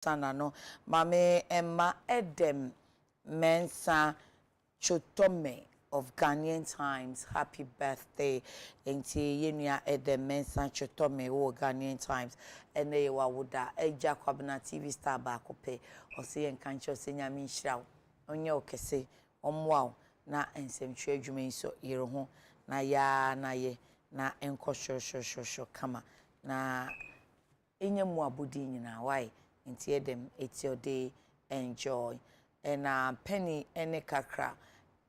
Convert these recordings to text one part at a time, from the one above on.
sana no mame Emma Edem Mensa Chotome of Ghanaian Times. Happy birthday. Enti yenua Edem Mensa Chotome o Ghanaian Times. Ene yewa woda eja kwabena TV star ba kope. Ose yen kancho se nyame nhiraw. Onye okese omwa na ensemtwe adwuma nso yero ho na ya na ye na enko sho kama na enye mu abodi nyina why nti edem it's your day, enjoy. And penny ene kakra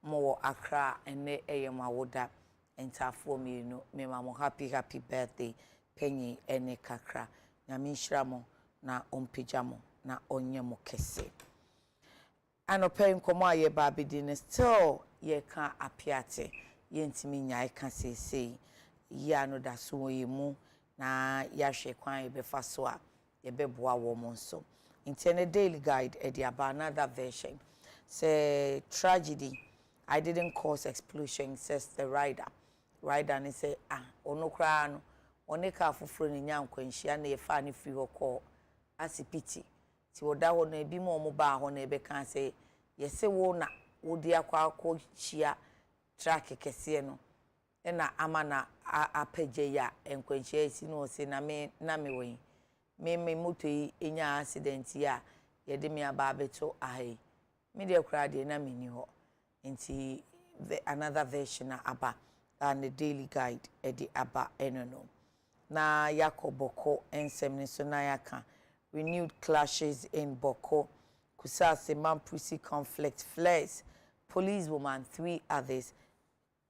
mo akra ene eyema woda entafo me you know me mama happy birthday penny ene kakra nyame nhira mo na ompejamo na onye mo kese anope nkomo aye ba bidine still ye ka apiate ye ntimi nyae ka sesei ya no da so yemu na ya hwe kwan be fa so a ye beboa wo mo nso in a daily guide about another version. Say tragedy. I didn't cause explosion, says the rider. Rider and say, ono krano, one car for friend nyankwenshia na yefa ni free call. Asi pity. Ti woda ho na bi mo ba ho na be kan say, yese wo na wo dia kwa shia track kese no. Na ama na apeje ya enkwenshia esi no se na me we. Me moto yi enya accident ya yede me aba beto ahe me de kura de na me ni ho nti another version aba and the daily guide edi aba enono na yakoboko ensem ni so na yaka renewed clashes in Boko kusase mampusi conflict flares police woman 3 others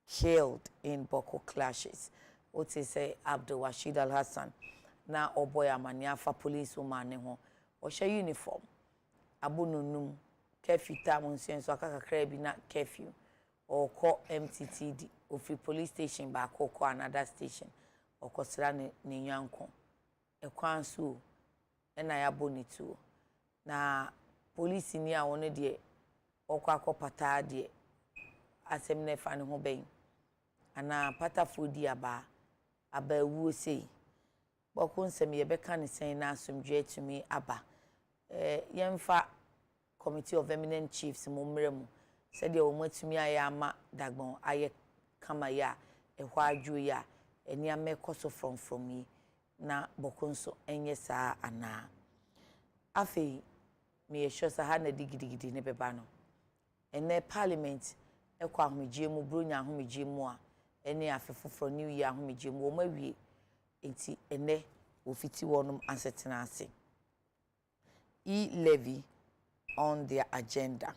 killed in Boko clashes what is say Abdul Rashid Al Hassan na oboy amania fa police woman ne ho o hye uniform abununum curfew time nsenso akakakra bi na curfew o ko MTTD o free police station ba ko another station o ko sra ne nyanko e kwan so e na ya bonitu na police ni a won de o ko akopata de asem ne fa ne ho ben ana patafodi aba wu sei Boko nsem ye beka ne sen na asomdwe atumi aba yemfa committee of eminent chiefs momremu said ye omatumi ayama dagbon aye kama ya ehwa adwo ya eni amekoso from yi na boko nso enye saa ana afei me yesho sa ha na digidi ne beba no ene parliament ekwa ahomegye mu bronya ahomegye mu a ene afefoforo new year ahomegye mu o mawie enti ene ofiti wonum ansetena ase e-levy on their agenda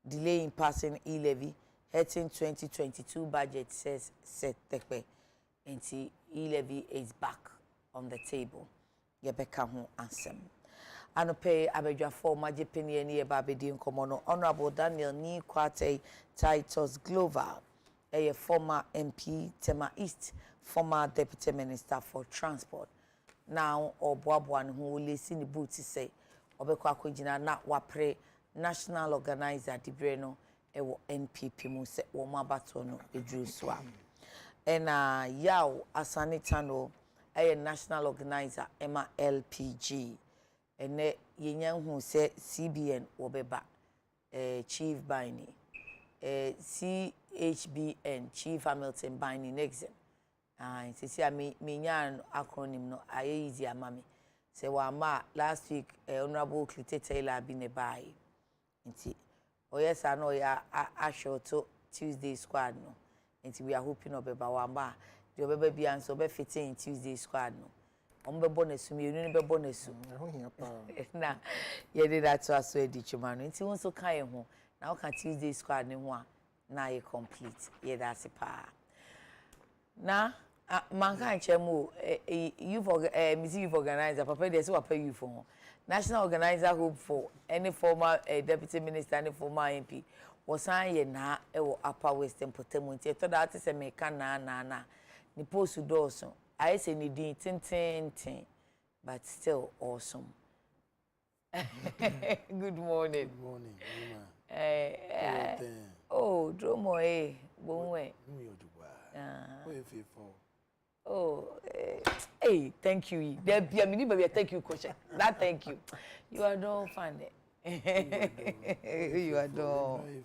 delay in passing e-levy hurting 2022 budget says Setekpe enti e-levy is back on the table yebeka ho ansem anope abedwafo magepeni ene ye babedi nkomo no honorable Daniel Ni Kwate Titus Glover a former MP, Tema East, former Deputy Minister for Transport. Now, Obuabuan who will listen the boot to say, Obekwa Kujina na wapre national organizer di Breno, ewo NPP Muse, Womabatono, Edruswa. And Yao Asanitano, a national organizer, Emma LPG. And Yenyan who said CBN Obeba, Chief Bini. CHBN Chief Hamilton Binding exam. See me nyan acronym no aye easy amami. Say wa ma last week Honorable Clite Taylor been a buy. Nti oh yes I know ya asho to Tuesday squad no. Nti we are hoping obeba wa ma the obeba bi anso be fitting Tuesday squad no. Ombe bonus mi enu be bonus. Na ye did that to aso edi chuma no. Nti won so kan ye ho. Now can Tuesday squad ni ho na you complete yeah that's pa na man kan chemu youth organizer papa dey say what pay you for national organizer hope for any former deputy minister any former MP was an na e wo upper western potamonti to that say me kan na ni post do so I say ni din tin but still awesome. Good morning. Good morning. Oh, Dromo, bonwe. Where you for? Oh, hey, thank you. There be a mini baby, thank you, coach. That thank you. You are don't find it. You are don't.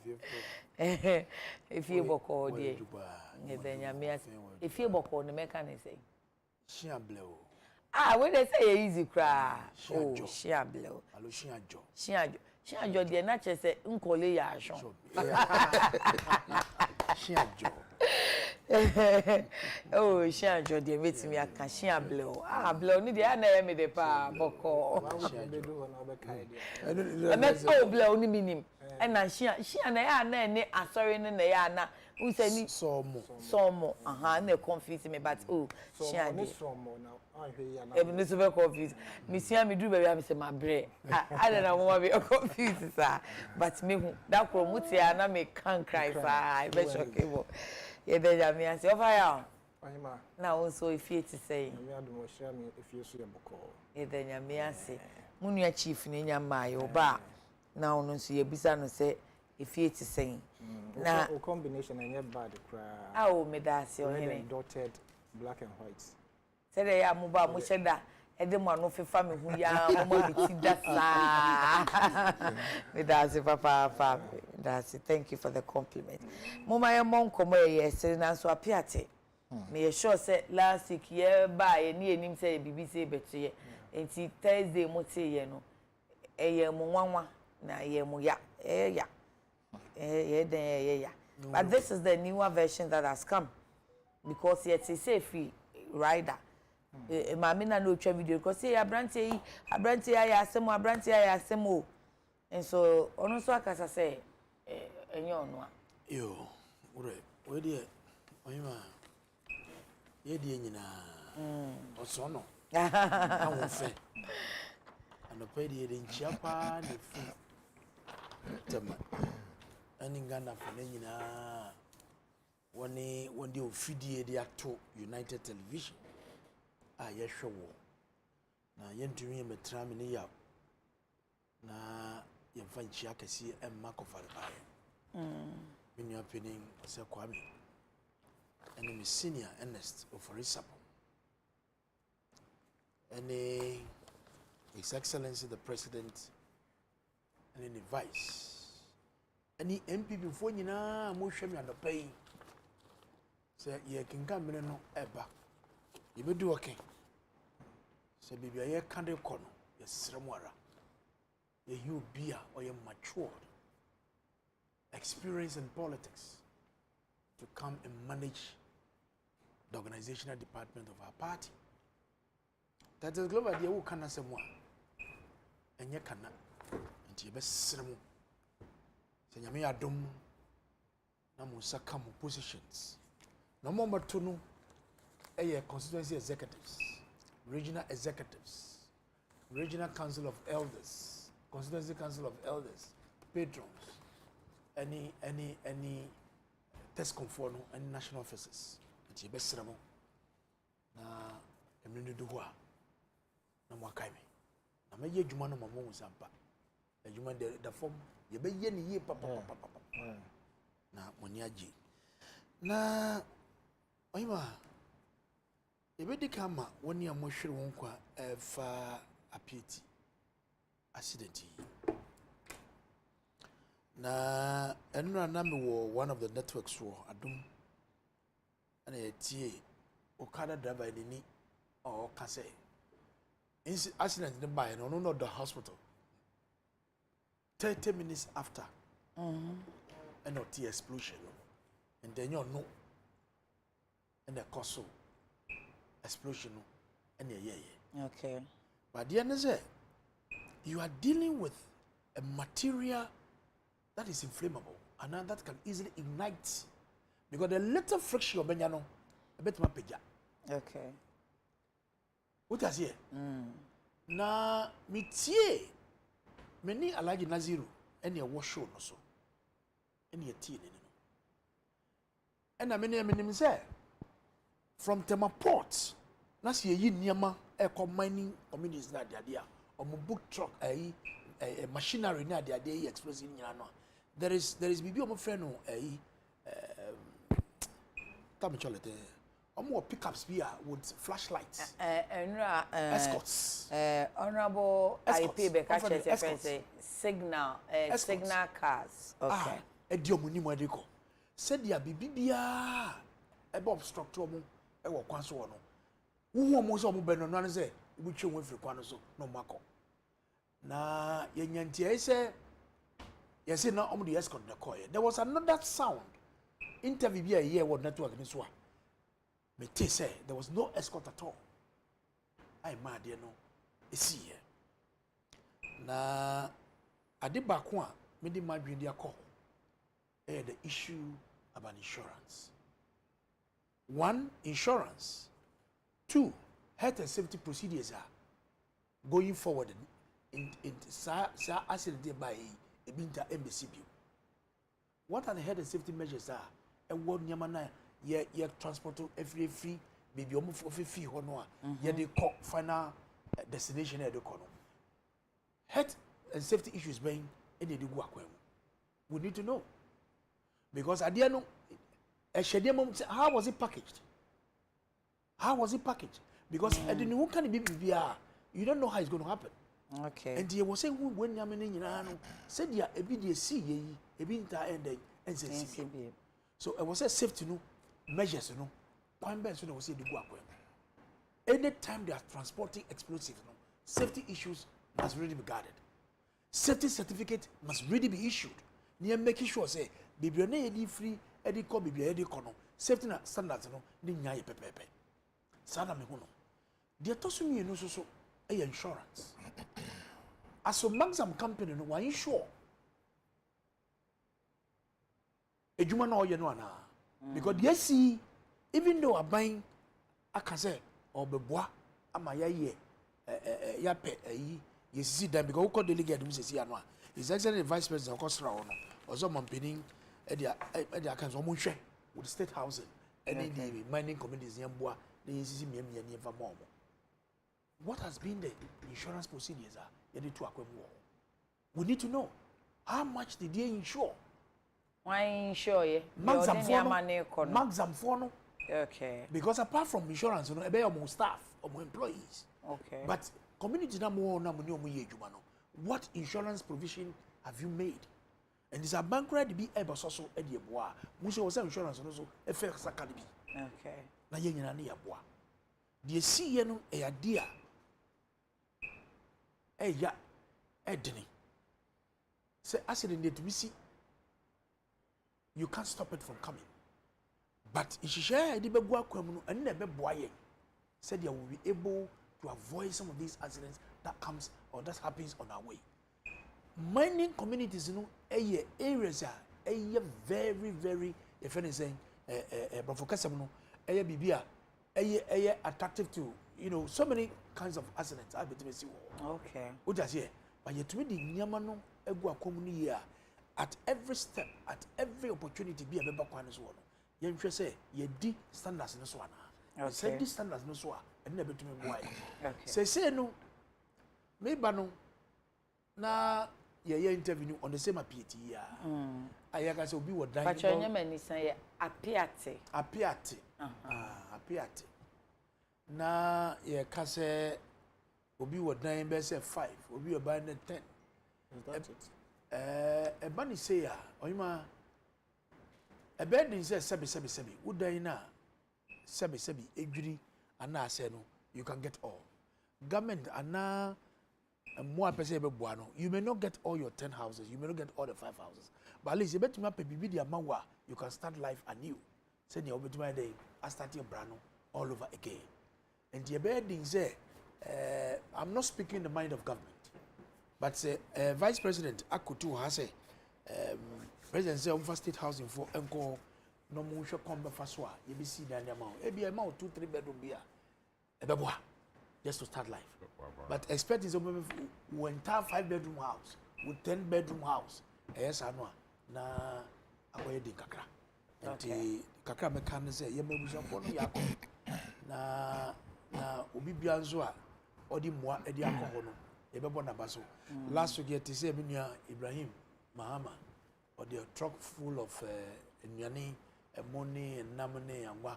If you boko dear, then you may if you boko the mechanic say. Shiablo. Ah, when they say easy cry. Oh, shiablo. Alo shiajo. Shiajo, dear, not just say uncole ya. Shiajo. Oh, shiajo, dear, meet me at shiablo. Ah, blow, need the name me the pa boko. I met oh, blow, ni minim. And I she and I na sorry na na who say ni somo na confuse me but oh she and Nsroma now ahwe na e me so be confuse me see me do baby am say my bre I don't know what be confuse sir but me hu that kro mutia na me can cry sir I be shockable ye be ja me say over ya ahima na won so if it say me adum share me if you so ye boko ye de nya me ase munua chief ni nya ma yo ba na ono nso ye bisa no se efie ti sen na o combination enye bad cry ah o me da se o hene dotted black and white se de ya mo ba mo sheda e de mo anu fefa me hu ya mo ma ti da sa me da se papa da se thank you for the compliment mo ma ye mon komo ye se na so apiate me ye sure say last week ye ba ye ni enim say BBC betuye enti Thursday mo te ye no eye mo nwanwa na ye mo ya ya but this is the newer version that has come because yet it's a free rider mama na no twa video because say abrantie ya asemo and so ono so akasa say enye ono a yo we dey oyima ye dey nyina oso no awon fe anope dey nchia pa ne fu tema ani Ghana for nyina woni ofidie dey ato United Television a ye hwewo na yentumi metra me ne ya na yemfa nchia kesi emma kofare bae minua penin se kwame and me senior Ernest Oforisapo and His Excellency the President and the Vice any MPP for nyina mo hwɛ me adopai sɛ ye kenka mene no eba ye bedu oke sɛ bibia ye kande kɔ no ye srem ara ye hi obi a ɔyɛ matured experience in politics to come and manage the organizational department of our party. That is global dia wo kana sɛ mo a enye kana nti ye besrem sɛ nyame adom na mo saka mo positions na mo mato no constituency executives, regional executives, regional council of elders, constituency council of elders, patrons, any test conform any national offices nti ye besrem na eminu do ho a na mo akai me na me ye adwuma no mo sampa adwuma the form ye be ye ne ye papa na moni agi na oyima e be dikama woni amohwere won kwa fa apieti accident na enura na me wo one of the networks wo adum ana etie okada driver ni o ka say accident in by no the hospital 30 minutes after and not the explosion and then you know and the cause explosion and okay but the end is you are dealing with a material that is inflammable and that can easily ignite because the little friction of a bit more peja. Okay. What is here? Na mitie many Alhaji Naziru any wash show no so any tea no and I mean say from Tema Port na see yi niama e mining communities na dia or book truck a machinery na dia express in no there is bibi o mo friend no tam cholete Omo pickups be with flashlights. Escorts. Honorable IP Bekache say signal signal cars. Okay. Ediomuni mo edeko. Said ya bibia ebe obstruct omo e wo kwan so no. Wo omo so omo be no no say we twe won firi kwan so no mako. Na yenyantia say yes na omo the escort the call. There was another sound. Interview be a year what network ni so. Me say there was no escort at all. I mad you know. Esi here. Na ade ba ko a me di madwen dia call. The issue about insurance. 1, insurance. 2, health and safety procedures are going forward in accident by a binta embassy. What are the health and safety measures are? And what nyamana ye transport to every free maybe almost for fee honoa. Ye they call final destination at the corner. Health and safety issues being in the we need to know. Because at the end, how was it packaged? How was it packaged? Because at the new kind of BBR, you don't know how it's going to happen. Okay. And they were saying when you're in said yeah, a BDC, a binta and NCCB. So I was a safety measures, point best when I was saying the Guaque. Anytime they are transporting explosives, safety issues must really be guarded. Safety certificate must really be issued. Near making sure say bibione edi free edi ko bibia edi kono safety standards no ni nyaye pepepe sada me hono de to so mi no so insurance aso maxam company no wa insure ejuma na oye no ana because yes even though aban aka say obeboa ama yaye ya pe yi yesisi dan because we call delegate mu sesi ano his excellent vice president okosra ono ozo mampinin edia kan so mo hwe with state housing any the mining communities yamboa the yesisi miam fa mo. What has been the insurance procedures are yede to akwemu? We need to know how much did they insure? Why insure ye? Maxam for no. Okay. Because apart from insurance, ebe your staff or employees. Okay. But community na mo na mo ni omo ye adwuma no. What insurance provision have you made? And this a bankrupt be able so e de boa. Mu se wo say insurance no so e fe saka bi. Okay. Na ye nyina na ye boa. De si ye no e ade a ya edini. Say accident dey to be see. You can't stop it from coming. But if you share the begua kwemu and never boy said you will be able to avoid some of these accidents that comes or that happens on our way. Mining communities, areas are very, very, if anything, attractive to, so many kinds of accidents. Okay. What does here? But yet, we the Yamano Egua community at every step, at every opportunity, be a member of one. You say, ye di standards in this one. Okay. Say these standards no so and never to me why. Okay. Say no, maybe no. Na ye interview on the same PhD ya. I say obi would die. But your name is say apiate. Apiate. Apiate. Na ye ka say obi would die be say 5, obi would buy 10. Is that it? A bunny say ya, oyima a bed in says sebi would die na sebi ejuri ana say no you can get all. Government ana more person buano. You may not get all your 10 houses, you may not get all the 5 houses. But at least you bet me up a baby mawa, you can start life anew. Send your over to my day, I start your brano all over again. And the bedding say, I'm not speaking the mind of government, but Vice President Akutu has a President say over state housing for enko no more shall come back for you be see the amount. Maybe amount 2-3 bedroom beer. Just to start life. But expect is over entire 5-bedroom house with 10-bedroom house. Yes, I know. Na akoye di kakra. Enti kakra me kan say ye mabusa fo no yakọ. Na obi bia nso a odi moa edi akọ no. Ye bebo na baso. Last week ye say me nua Ibrahim Mahama or the truck full of nnuane, money and namane and wa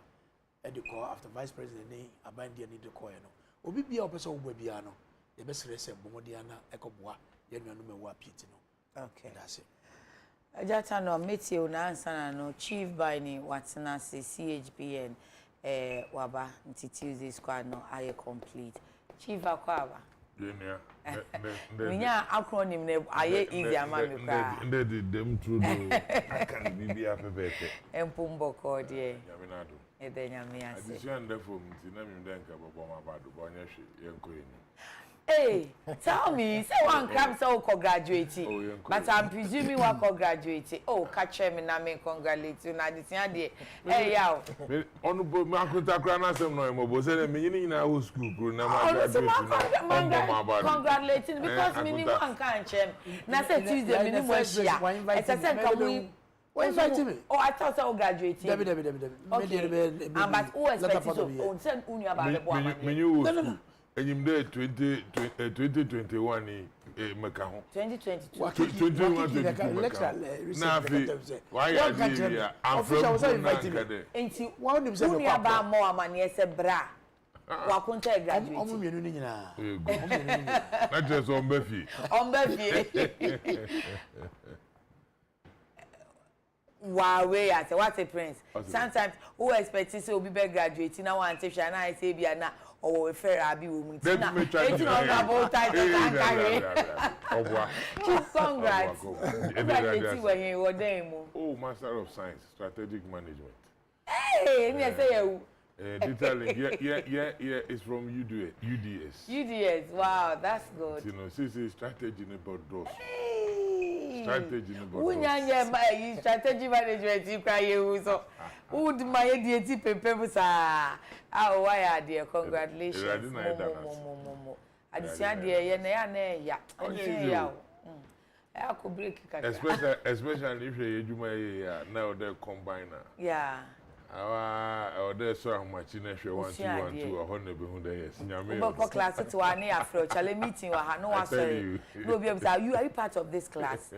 at the call after vice president name abandi need the call no obi bia opese wo bia no ye be sere se bomodiana ekoboa ye nuanu mewa piti no okay that's it Ajata no meti o na answer na no chief by ni watena se CHBN waba nti Tuesday squad no aye complete chief akwaba Junior. minya acronym ne aye easy ama me kwa Ndedi dem through do aka bibi apepete empumbo ko de Yaminado ede nyame ase Addition therefore nti na mi ndenka bobo ma bado bo anya hwe yenko eni Hey, tell me, say one crab so graduate. But I'm presuming one graduate. Oh, catch me na me congratulate you na this year dey. Hey yaw. Onu bo ma kunta kra na sem no mo bo say na me nyini na wo school kro na ma graduate. Congratulating because me ni one can chem. Na say Tuesday me ni mo shia. It's a say can we why invite me? Oh, I thought so graduate. Debbie. Okay. And but who expect so on send unu about the boy man. Me you no. Enyim dey 2021 ni meka ho 2022 lecturer na fi why you dey here I'm from Nakade enti one nim say unu aba mo amane ese bra wa kunta graduate omo mienu ni nyina na just on befi wow way at what a prince sometimes who expect say obi be graduate na one say na I say bia na or we fair abi wo mu tina it's not about time to carry congrats oh master of science strategic management hey me say you detailing yeah it's from UDS wow that's good you know see strategy about those strategy about unyanya strategy management you cry you so would my deity pepe sa oh why are there congratulations adisia there ye na ya ya I could break especially if you ejuma ya now they combiner yeah our there so much in 1 2 1 2 be hu there yes nyame for class to one afro chale meeting wa ha no wa sorry no be able are you part of this class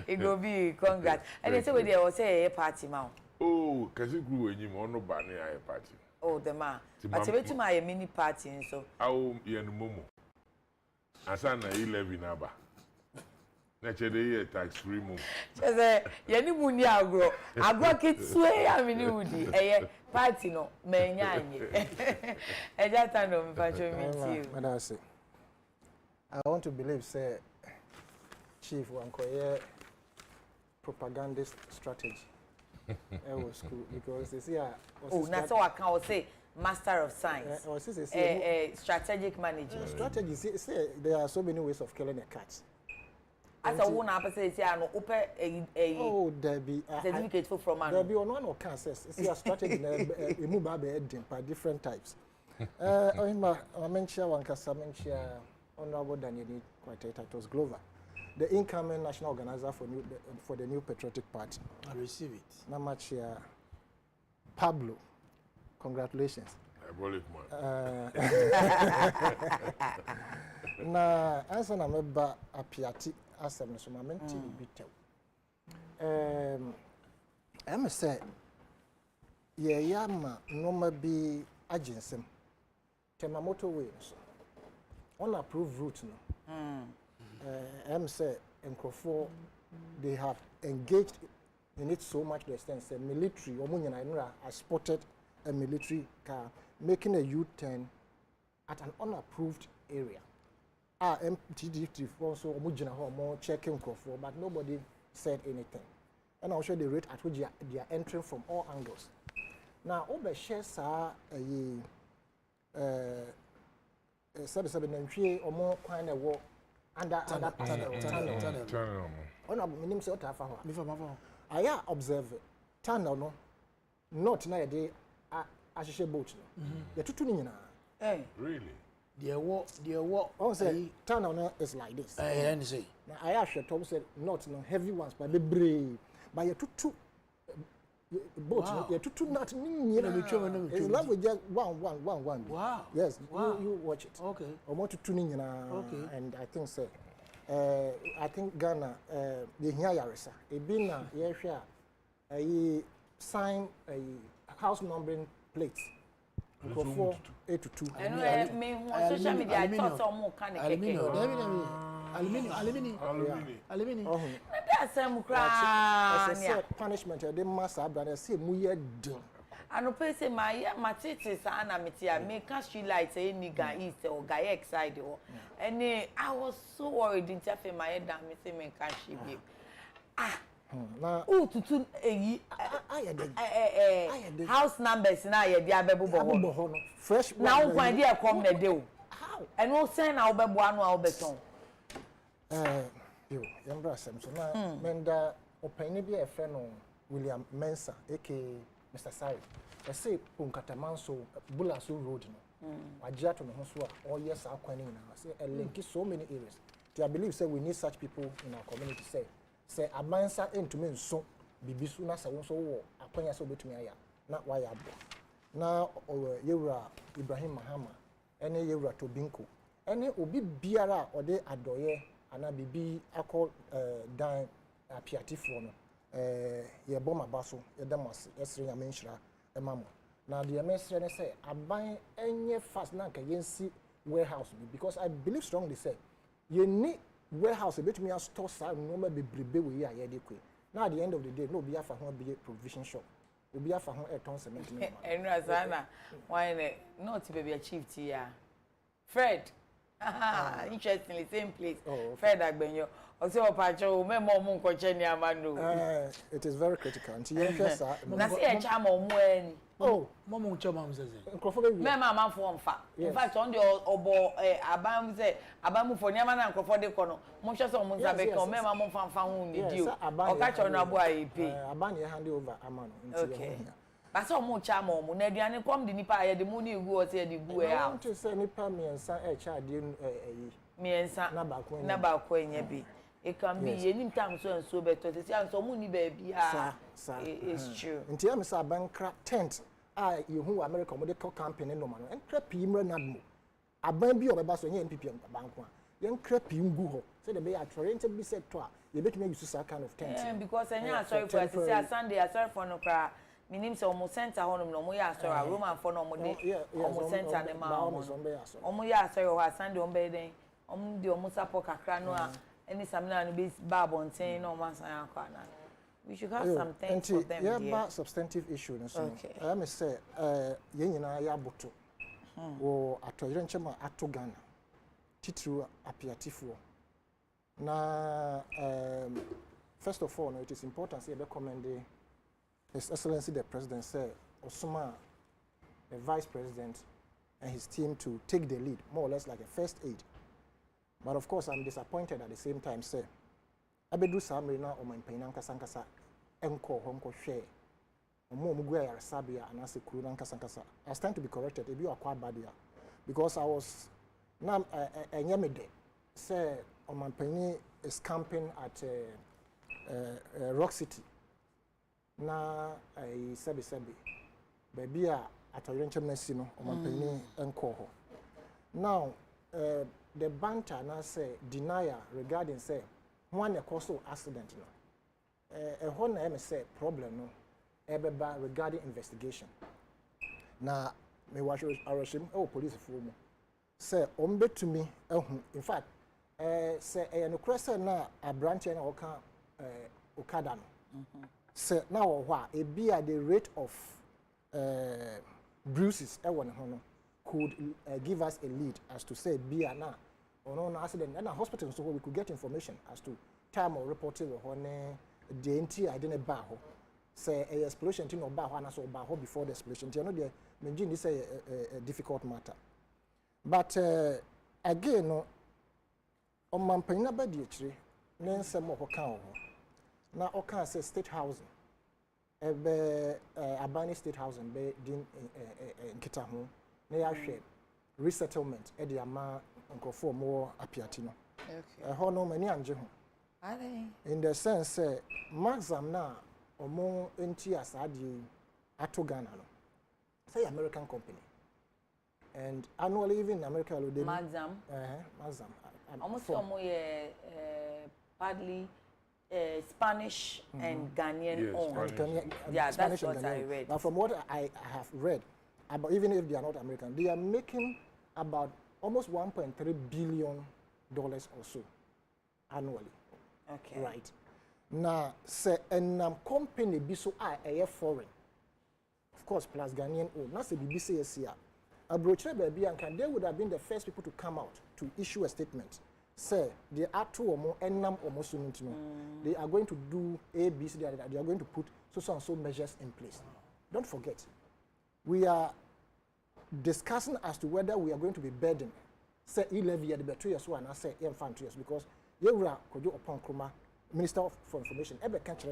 it go be congrats and they say we there was say a party ma oh kasi group enyim ono ba na ya party oh the man but wetin my mini party so awo ye no momo asa na 11 aba na chede ye tax free mum say ye ni mu ni agro kitwe ya mini wudi eye party no menya anye eja tano mfacho meet you madase I want to believe say chief wankoye propagandist strategy was school because they see oh na so I can say master of science or say strategic management strategy say there are so many ways of killing a cat as a one person say no open a oh there be certificate for from there be on one or can say see a strategy e move by different types I mention one kasa mention honorable Daniel quite titles Glover the incoming national organizer for the new patriotic party I receive it na much Pablo congratulations diabolic man na ansa na meba apiati asem no so ma menti bitew am say ye yama no ma bi agensem tema motorway so on approved route no am say encrofo they have engaged in it so much to the extent say military omunyana inra has spotted a military car making a U-turn at an unapproved area MTD also omugina ho more checking for but nobody said anything and I'll show the rate at which they are entering from all angles now over share sa seven nantwie omo kwan na wo under tunnel ona minim se otafa ho me fa ma fa I observe tunnel no not na ye ahihye boat no ye tutu ni nyina really there what oh say tunnel no is like this and say now I actually told said not no heavy ones but be brave but ye tutu boat no ye tutu not ni nyina it's love with just one wow yes you watch it okay omo tutu ni nyina okay and I think say I think Ghana the here yaresa e bi na ye hwe a sign a house numbering plate. Microphone 8 to 2. And me on social media, I thought some more kind of Aluminium. That's some As cry. a punishment, I didn't mass up and I say, Muya do. And I say, my tits and I make a street lights a nigga east or guy excited. And I was so worried in tapping my head down, Mr. Menkashi. Oh, to house numbers now, yeah, the fresh now, my dear, come the deal. How? And we'll send our baby one or beton. You, embrace him. So now, Menda, opinion be a friend of William Mensa, aka Mr. Sari. I say, Punkatamanso, Bulasu Road. I jet on the Hosua, all years are quening now. I say, a link is so many areas. I believe, say, we need such people in our community. Say, a mansa into me so, Bibisuna, so acquaintance over to me. Not why I bought. Now, Yura Ibrahim Mahama, any Yura Tobinko, any Obi Biara or de Adoye, and I be call dine a piatifone, ye bomber basso, ye damas, Esri Amenshra, a mamma. Now, the American say, I buy any fast nank against warehouse because I believe strongly say, you need warehouse a bit me a store side, no maybe be we are adequate. Now, at the end of the day, no be a for be a provision shop. We be a for a ton cement. And Razana, why not to be achieved here? Fred, interestingly, same place. Fred Agbenyo. Also, Pacho, Memo Munkochenia Manu. It is very critical. That's a charm or when. Oh, Momo Chobam says it. Mamma for fact. In fact, on the obo Abam say, Abamu for Yaman and Crawford Econo, Monchas or Munzabeko, Mamma found you. Or catch on a boy pay. Abania hand over Amano. Okay. But so much charm or Munedian come the Nipa, the Mooney was here the Bue out. To say Nipa me and San child me and San Nabakwen be. It can be any time so and so better to say, so many baby. It's true. And tell me, sir, bankrupt tent. You who American medical campaign no man and creepy Renadmo. A baby of a bass and NPP bank one. Young creepy Nguho. Say the bay are trying to be said to her. You make me use that kind of tent. Because I know, sorry for Sunday, I sorry for no cry. My name's almost center home, no more, sorry, Roman for no more, almost center and the mountains. Almost, sorry, Sunday on bedding. The almost apoca cranoa. Any seminar be Babon saying no man. We should have something for them. Yeah, but substantive issue. Okay. I may say, Yenina Yabuto or Atoyanchama Atogana, Titru Apiatifu. Now, first of all, it is important to recommend His Excellency the President said, Osuma, the Vice President, and his team to take the lead, more or less like a first aid. But of course, I'm disappointed at the same time, say, I be do some now on my Penanka Sankasa, Enko, Honko Share, or Mumugua, Sabia, and Asa Kuranka Sankasa. I stand to be corrected, if you are quite bad here. Because I was now a Yamide, say, on my penny is camping at Rock City. Now, I sabi, baby, at a rental messino, on my penny Enko. Now, the banter now say denial regarding say one a causal accident no one say problem no regarding investigation na me watch arashim police for me say to me in fact say no cross na a branch na oka okada no say now what e be at the rate of bruises e won ho no could give us a lead as to say be an accident and a hospital so we could get information as to time of reporting or the entry I didn't bar say a explosion thing or bar and so bar before the explosion. You know the Menjin is a difficult matter. But again no on Mampina Badiatri, Nancy Mohokao. Now Oka says state housing. Abani state housing be in Kitahu. They are shared resettlement at the Ama Uncle for more Apiatino. Okay. Hono many anjo. In the sense, Maxam na or more NTS adi Atogana. Say American company. And annually even in America will Maxam. Maxam. Almost badly Spanish and Ghanaian Yes, owned. Spanish. Yeah, Spanish that's and what I Ghanaian. read. Now, from what I have read, about, even if they are not American, they are making about almost $1.3 billion or so annually. Okay. Right. Now, say, and company be so a foreign. Of course, plus Ghanaian owned. Now, say BBC is here. Abroche baby and they would have been the first people to come out to issue a statement. Say they are two or more enam or more soon. They are going to do A, B, C, they are going to put so and so measures in place. Don't forget, we are discussing as to whether we are going to be burdened. Say 11 years, the 2 years, one, I say 2 years, because you are upon Kroma, Minister for Information, every country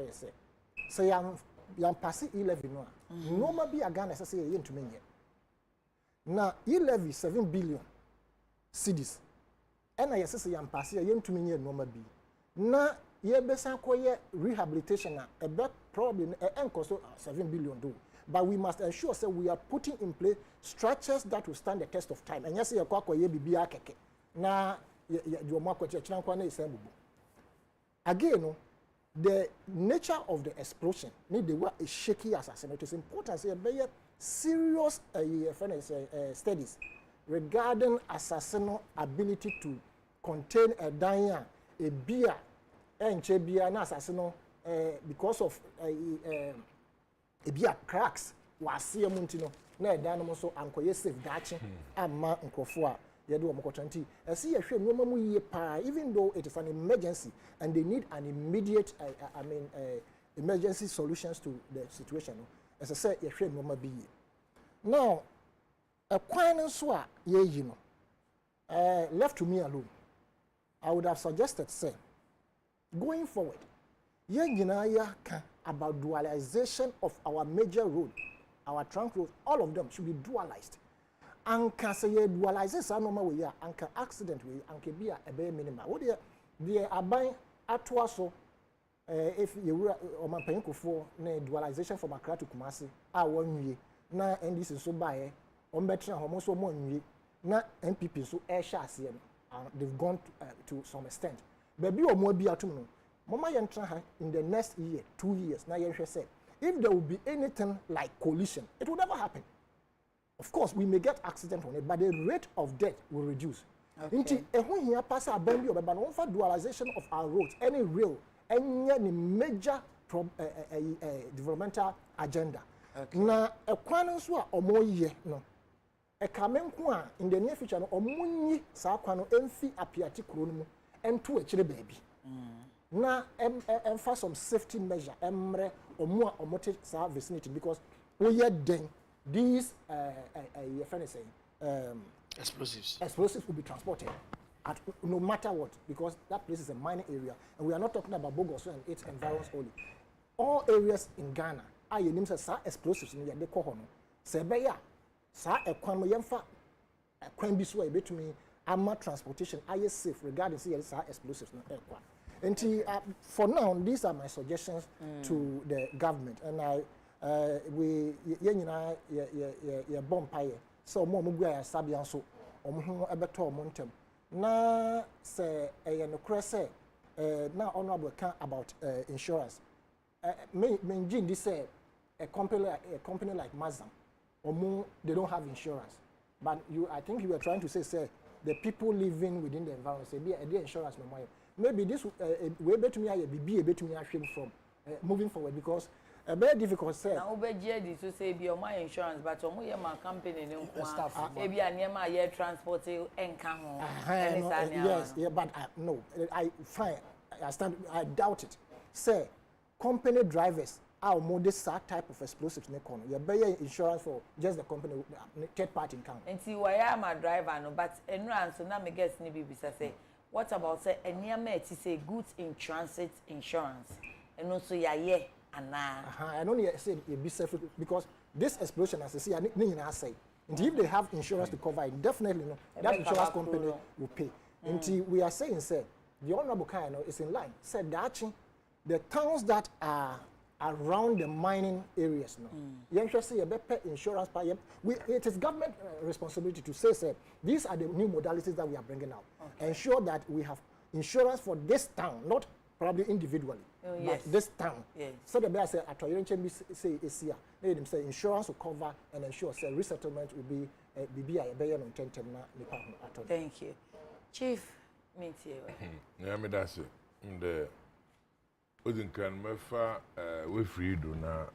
say, I'm passing 11 no, no, maybe a gun as I say, to me yet. Now, you levy 7 billion cedis. And I say, I'm passing a to me no maybe. Now, you best rehabilitation, a bad problem, and cost 7 billion do. But we must ensure that we are putting in place structures that will stand the test of time. And yes, you are ye bibi akeke. Na you are again, the nature of the explosion need the word is shaky assassin. It is important to say serious studies regarding assassinal ability to contain a dying a beer and beer na assassinal because of a beer cracks was see muntino na dynamo so ankoye safe dachi amma nkofo a yedo omokotanti see ehwe noma mu yie pa even though it is an emergency and they need an immediate emergency solutions to the situation as I say ehwe noma bi now a kwan so a ye no left to me alone I would have suggested say going forward ye nyina ya ka about dualization of our major road, our trunk road, all of them should be dualized. And can say dualize no way ya and can accident we and can be a bare minimum. What they are buying at so if you were or man paying for dualization from Accra to Kumasi, I 1 year. Now and this is so by on better almost 1 year. Now MPP so air chassis they've gone to some extent. Baby or more be at Mama Yantra in the next year, 2 years, now you said, if there will be anything like collision, it will never happen. Of course, we may get accident on it, but the rate of death will reduce. Okay. When you pass a bambi or for dualization of our roads, any real, any major developmental agenda. Now, a quantum or more year, no. A kamen in the near future, or muni saquano enfi apiati chronomo and to a chili baby. Na for some safety measure emre or more or motive vicinity because we had then these explosives will be transported at no matter what because that place is a mining area and we are not talking about Bogoso and its environs only. All areas in Ghana are names as explosives in the Kohono. Sebeya sa a kwan yemfa a kwan bi so e betumi ama transportation are safe regarding see explosives na ekwa. And for now, these are my suggestions to the government. And we bomb pie. So more mugwa sabian so ebeto montem. Na say no crese now honorable can about insurance. Menjin this say a company like Mazam they don't have insurance. But I think you were trying to say the people living within the environment say be a insurance no more. Maybe this way better me be a better me from moving forward because a very difficult say. Now, obey to say be my insurance, but my company staff. Maybe I near my air transport and come yes, yeah, but no, I doubt it. Say, company drivers are more this type of explosives in the corner. You buy insurance for just the company, third party income. And see why I'm a driver, no, but and so now me guess maybe say. What about say a near me to say goods in transit insurance and also yeah and I only say be safe because this explosion as I see I say if they have insurance to cover it definitely no that insurance company will pay until we are saying say the honorable kind is in line said that the towns that are around the mining areas no you see a better insurance it is government responsibility to say these are the new modalities that we are bringing out. Ensure that we have insurance for this town, not probably individually. Oh, yes. But this time, Yes. so the best say at say is here. Let them say insurance will cover and ensure say resettlement will be BB a be no tentem na nipa at. Thank you. Chief Mintie. Yeah, me that's it. The Odinkan mefa we free do na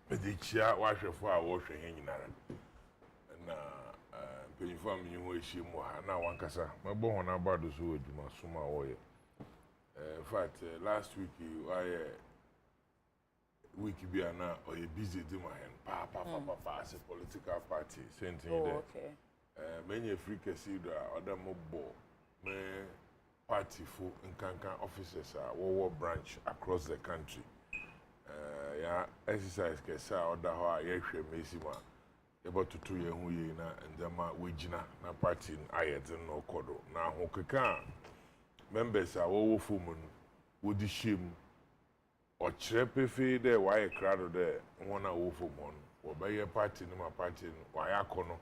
the chia wa hwefo a wo hwe hen nyinara. Na mpanyinfo am nyi ho ehie mu ha na wankasa mebo ho na bado so adwuma soma wo ye. In fact, last week week be na or a busy day my hand pa as a political party same thing there. Okay. Many free kasi do other mobo me party for nkankan officers war branch across the country. Yeah, exercise kesa other ho yehwe mesima about to 2 year hu ye na ndema wegina na party ayedin no kodo na hokeka members are all for moon would shame or chepefe there why a crowd there one a wolf mon or by a party no my party why a corner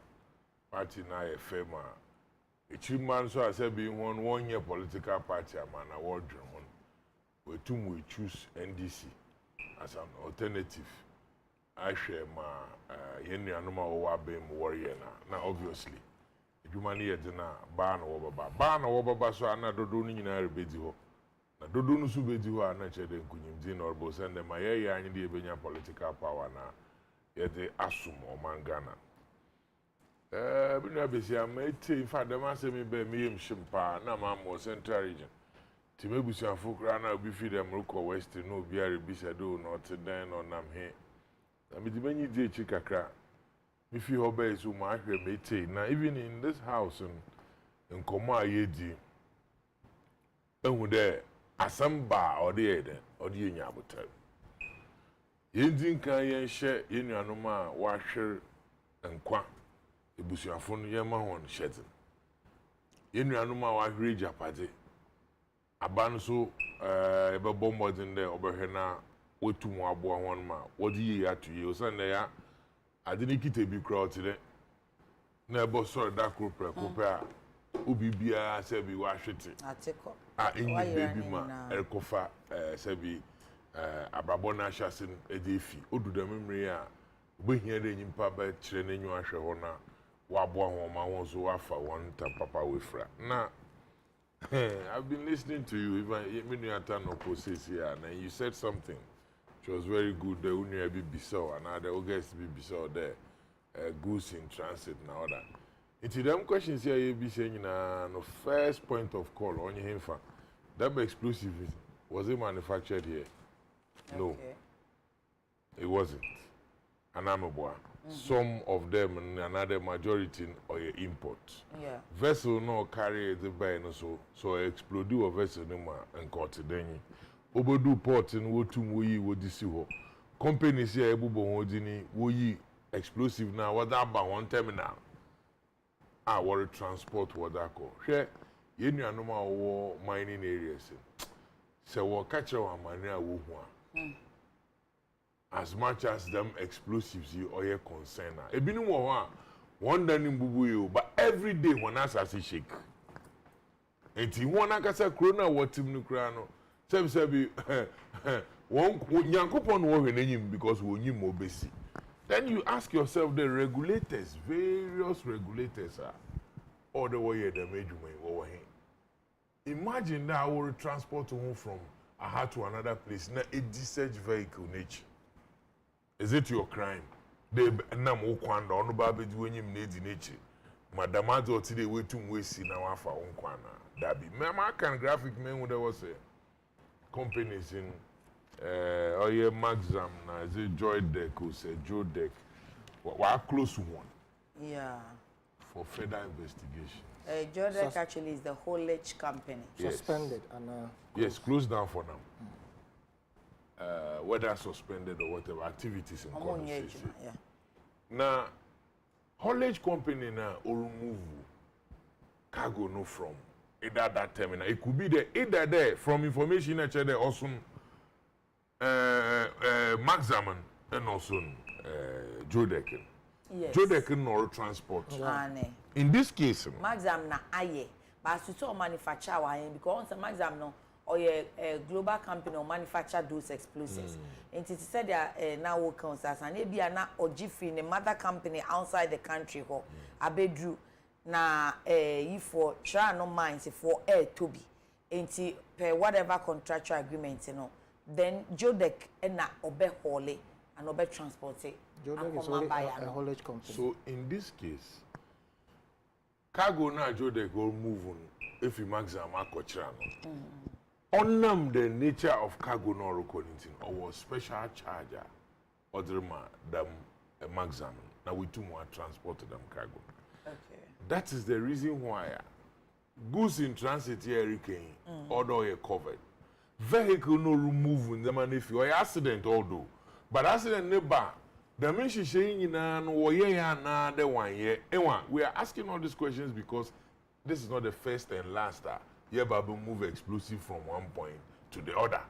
party na a fema a cheap man so I said being 1 year political party a man award one where two we choose NDC as an alternative. I share my yenny anoma or being warrior now obviously. Jumani yedina ban or baba so ana dodo ni nyina rebedi ho na dodo no so bedi ho ana chede nkunyimdi na orbo sende ma ye anyi de ebenya political power na yede asum o mangana binu abesi amete in fact dem asemi be me yem shimpa na ma mo central region ti mebusu afokra na obi fi dem roko west no obi arebisa do north den no nam he na me di benyi di echi kakra. If you obey so much, now even in this house in Koma Yedi, and there asamba or the other or the Yabutel. Yendin can share in your noma, washer and qua, the Busiafon Yamahon shedding. In your noma, I read your party. A banso, a bomb in there over here now, what to more 1 ma, what do you have to use and there? I didn't get a big crowd today. Never saw that group, Ubibia, Sebi, Washington. I take up. In baby ma, Erkofa, Sebi, Ababona Shassin, Edifi, Udu the memory. We hear the impaba training you asher hona, Wabwa, my own so wafa, one papa wifra. Now, I've been listening to you, even you at no process here, and you said something. It was very good. The Unia be Bissau and other August be Bissau there. Goose in transit now that. Into them questions here, you be saying no first point of call on your info. That explosive was it manufactured here? No, Okay. it wasn't. And I'm a boy. Some of them and another majority or your import. Yeah. Vessel no carry the bay no so explode a vessel no and caught it then. Obodu port in wotum we wodisi ho companies here ebubo hodini woyi explosive now what that ba one terminal worry transport what that ko hwe ye nuanoma wo mining areas se wo catch our money wo hu as much as them explosives you or your concern ebinu wo ho one day mbubu you but every day when asasi shake enti won akasa corona watim nu kra no Sebi, one Yankopon won't name because we knew Mobesi. Then you ask yourself the regulators, various regulators are all the way the major over here. Imagine that I will transport home from Aha to another place. Now a discharge vehicle nature. Is it your crime? They nam okwanda onu ba be di wenyim na edi nature. Madam Adzo today we too we see now afa onkwana. That be. Me can graphic men when there was a companies in Maxam na is it Joy Deck or say Joe Deck. We are close to one. Yeah. For further investigation. Joe Deck actually is the haulage company. Yes. Suspended and yes, closed down for now. Whether suspended or whatever activities in conversation. Yeah. Now, haulage company now will remove cargo no from either that terminal. It could be there either there from information that there also Maxaman and also Joe Decken. Yes. Joe Decken or transport. In this case, Maxam na aye, but to so manufacture wa because once Maxam no or a global company or manufacture those explosives. And it said they now work on us and maybe are not or jiffy in a mother company outside the country ho a bedroom na if for try no minds for air to be into per whatever contractual agreement you know then Jodek and na obe hole and obe transport it. Jodek is only a haulage company. So in this case, cargo na Jodek will move on if you maximum akochirano. Onam the nature of cargo no recording or special charger or them a maximum. Now we too more transport them cargo. Okay. That is the reason why goods in transit here although you're covered. Vehicle no removing them and if you are accident although. But accident never the mention saying no na the 1 year. We are asking all these questions because this is not the first and last yeah, Babu move explosive from one point to the other.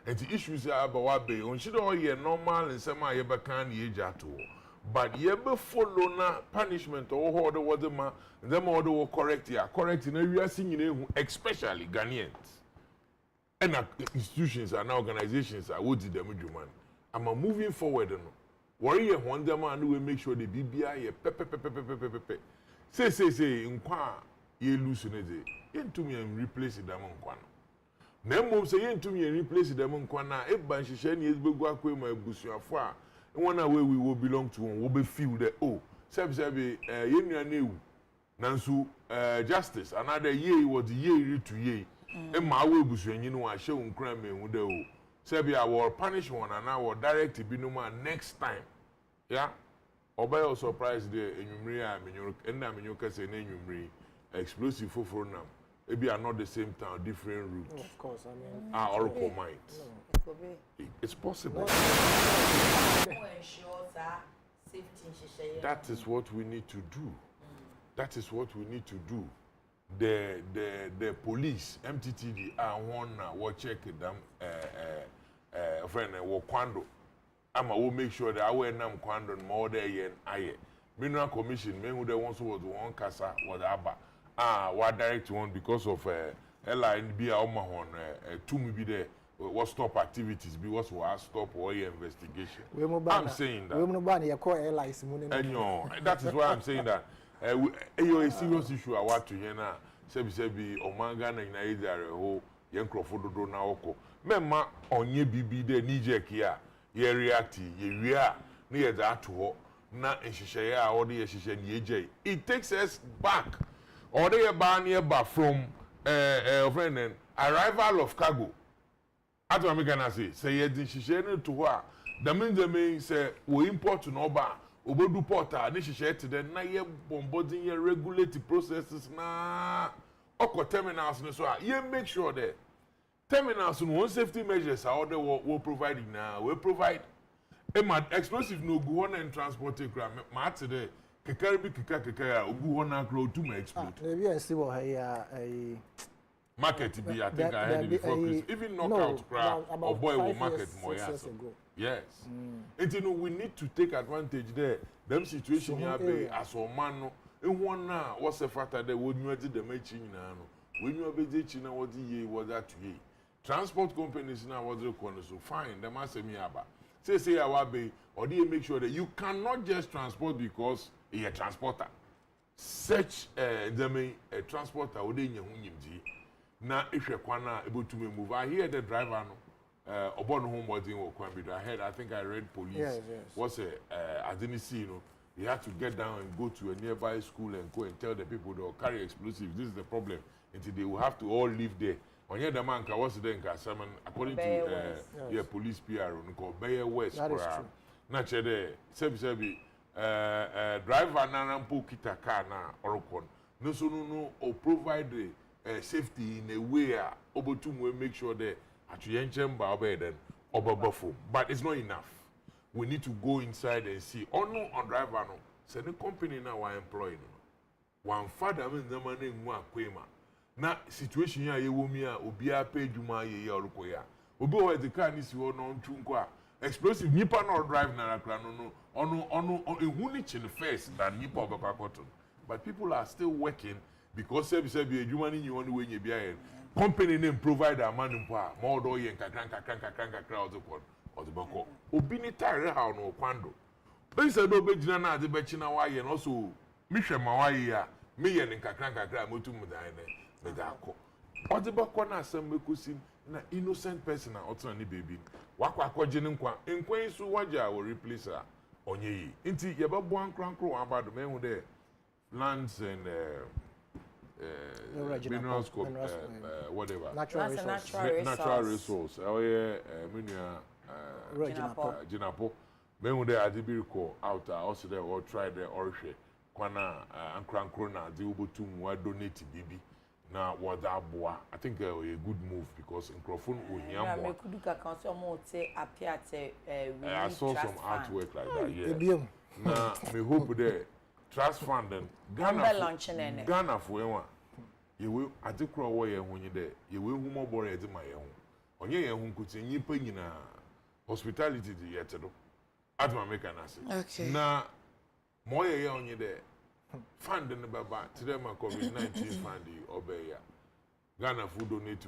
And the issues are about what be on should all year normal and some are can ye jato. But ye be follow na punishment or order what them order will correct ya. Correct in area singing especially Ghanaians. And institutions and organizations are what did them do man. I'm moving forward no. Worry one them and we make sure the BBI pepe. Say in kwa ye loosen it. Into me and replace them on Kwana. Nemo say into me and replace them on Kwana. If by Shishan is Bugwakwe, my Busia Fa, and one away we will belong to one, will be feel that oh, Sabi, Yenya New, Nansu, justice, another year was the year to year. And my way Busia, you know, I show crime with the oh. Sabi, I will punish one and I will direct to be no man next time. Yeah? Obey or surprise the Enumria, and I'm in your case, and Enumri, explosive for now. Maybe are not the same town, different routes. Of course, I mean. Our Oracle minds. No, it It's possible. That is what we need to do. That is what we need to do. The police, MTTD, are one will check them. Friend, will quando. Will make sure that I will nam quando more there and aye. Mineral Commission, men who the ones who was one casa was Abba. What direct one because of LINB Omahon, two maybe there what stop activities because we stop all investigation. I'm saying that. That is why I'm saying that. A serious issue I want to hear now. Sebi Omanga na Nigeria ho yen crofo dodo na oko. Memma onye bibi de Niger kia ye react ye wia na ye da to ho na nhihye a ode ye hihye na ye. It takes us back. Or they are from friend arrival of cargo. That's what I'm gonna say you didn't share to her. The means they may say we import to Noba, Obodu Porter, and she shared to the na bombarding your regulated processes na oko terminals so you make sure that terminals and one safety measures are order will providing now. We provide explosive no go on and transport a gram today. Kekaribi keka ogu hona grow to me explode. Maybe I see what a market be I think I heard it before Chris. Even knockout crowd or boy will market more yes. And you know we need to take advantage there. Them situation here be as a man in one now what's the factor there when you did the matching now. When you be ditching what ye was that ye. Transport companies now was the corner so fine them ask me about. Say I be or do you make sure that you cannot just transport because a transporter. Such a transporter would in your now if you're able to move. I hear the driver upon home was in I heard I think I read police was I didn't see you had to get down and go to a nearby school and go and tell the people they'll carry explosives. This is the problem. Until they will have to all live there. On your demand was then according to police PR called Bayer West. That is true. Naturally, sebi driver narampo kita car na orokon no so no or provide safety in a way obotum we make sure that atuyenchen ba obeden obabafo but it's not enough. We need to go inside and see no on driver no say the company now we employ no one father mean the man nwa akwema na situation ya yewo mi a obi a pay dwuma ye orokoya obi o the car ni si ho no ntwunko a explosive nipa no drive na kra no ehuni chin first than nipa obekwakoto but people are still working because say be adwuma ni you want we nye bia company name provider man mpo more do yen kakran or the bako obi ni tire how no kwando be say do be gina na ade be chi na wa ye no so mi hwe ma wa ye a me ye ni kakran motu mu dan ne me da ko or the bako na asem mekusi na innocent person na otra ni baby wakwa akọje ni nkwan su waja wo replace a onye yi nti ye be bo ankrankro abado me hu de lands and mineral scope, whatever. Natural resource. Oh yeah, Jinapo. Men they adibiriko out. Also there or try the orishe. Kwana ankrankro na di ubutu mwa donate bibi. Na wada boa. I think a good move because in Crofon unyambo. I saw some artwork like that. Yeah. Na me hope there. Trust fund and Ghana for one. You will at the crow way when you there. You will more bore at my own. On your own could say you pay in hospitality to yet. At my mechanism. Okay. Now, more on you there. Fund in the baba to them a COVID-19 fund obey ya. Ghana food donate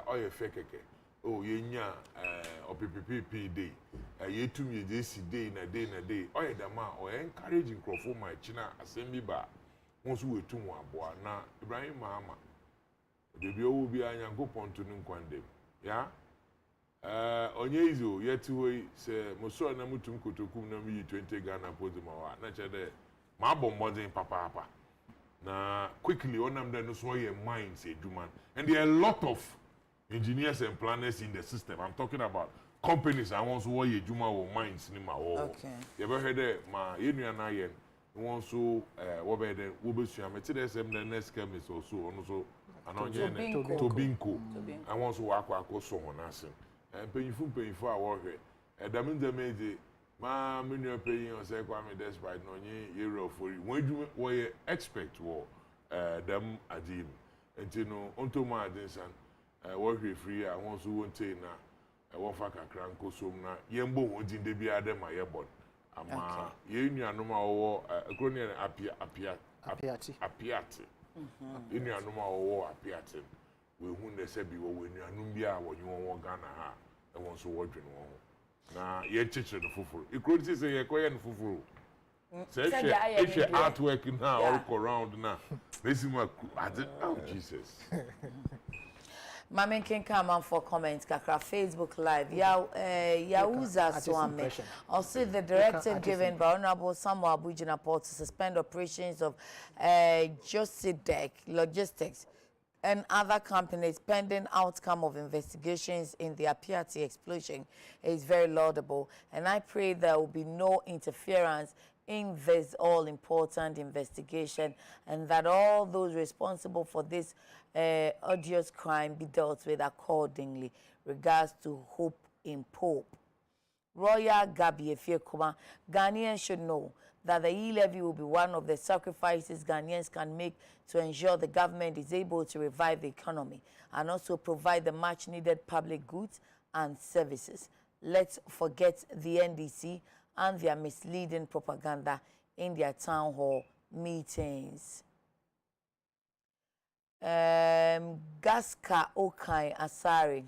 or your fake. Oh, yenya or PPP day. Ye to me this day na day. Oh, yeah, dama or encouraging crofo my China assembly bar. Once we two more boy na Ibrahim Mahama. Baby will be a young go pon to Nunquande. Yeah? Onye izo yet way say Moso na mutum kutukum na mi 20 Ghana Podima. Nature there. My bomb modern papa. Na quickly on them then so your mind say Juman. And there are a lot of engineers and planners in the system. I'm talking about companies. I want to work a Juma or mines cinema. Okay. You ever heard that? Ma, you know na yen. You want to what be the Ubesu? I'm telling them the next chemist also. Also, Tobinco. I want to work so on us. And paying for our work. And that means they made the ma menu paying on say Kwame despite no euro for you. When you expect war them adim. And you know, onto my adinsan. Work free, I want to won't say na I want faka cranko so na yembo won't in the be adam my airborne. Ama ye nu anoma owo kroni apiati. Inu anoma owo apiati. We hu na se bi wo nu anum bia wo nyu won Ghana ha e won so wodwen won. Na ye chichire no fufuru. Ikroti say ye koye no fufuru. Say she artwork na all around na. Mesima oh Jesus. Mama can come on for comments. Kakra Facebook Live. Yauza Swame. Also, the directive given by Honorable Samuel Abujina Port to suspend operations of Josidec Logistics and other companies pending outcome of investigations in the Apiati explosion is very laudable. And I pray there will be no interference in this all-important investigation and that all those responsible for this odious crime be dealt with accordingly. Regards to Hope in Pope. Royal Gabi Efiekuma, Ghanaians should know that the e-levy will be one of the sacrifices Ghanaians can make to ensure the government is able to revive the economy and also provide the much-needed public goods and services. Let's forget the NDC and their misleading propaganda in their town hall meetings. Gaska Okai Asari.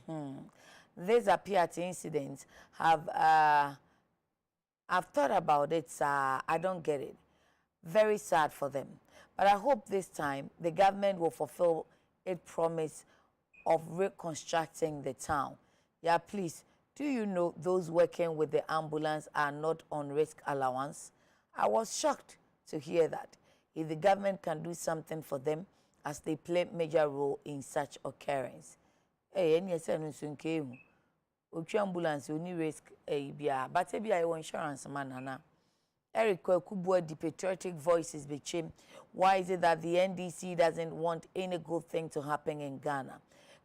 These Apiati incidents have I've thought about it, I don't get it. Very sad for them. But I hope this time the government will fulfill its promise of reconstructing the town. Yeah, please. Do you know those working with the ambulance are not on risk allowance? I was shocked to hear that. If the government can do something for them as they play major role in such occurrence. Hey, any sense ambulance only risk but insurance man. Eric Kubwa, the patriotic voices became. Why is it that the NDC doesn't want any good thing to happen in Ghana?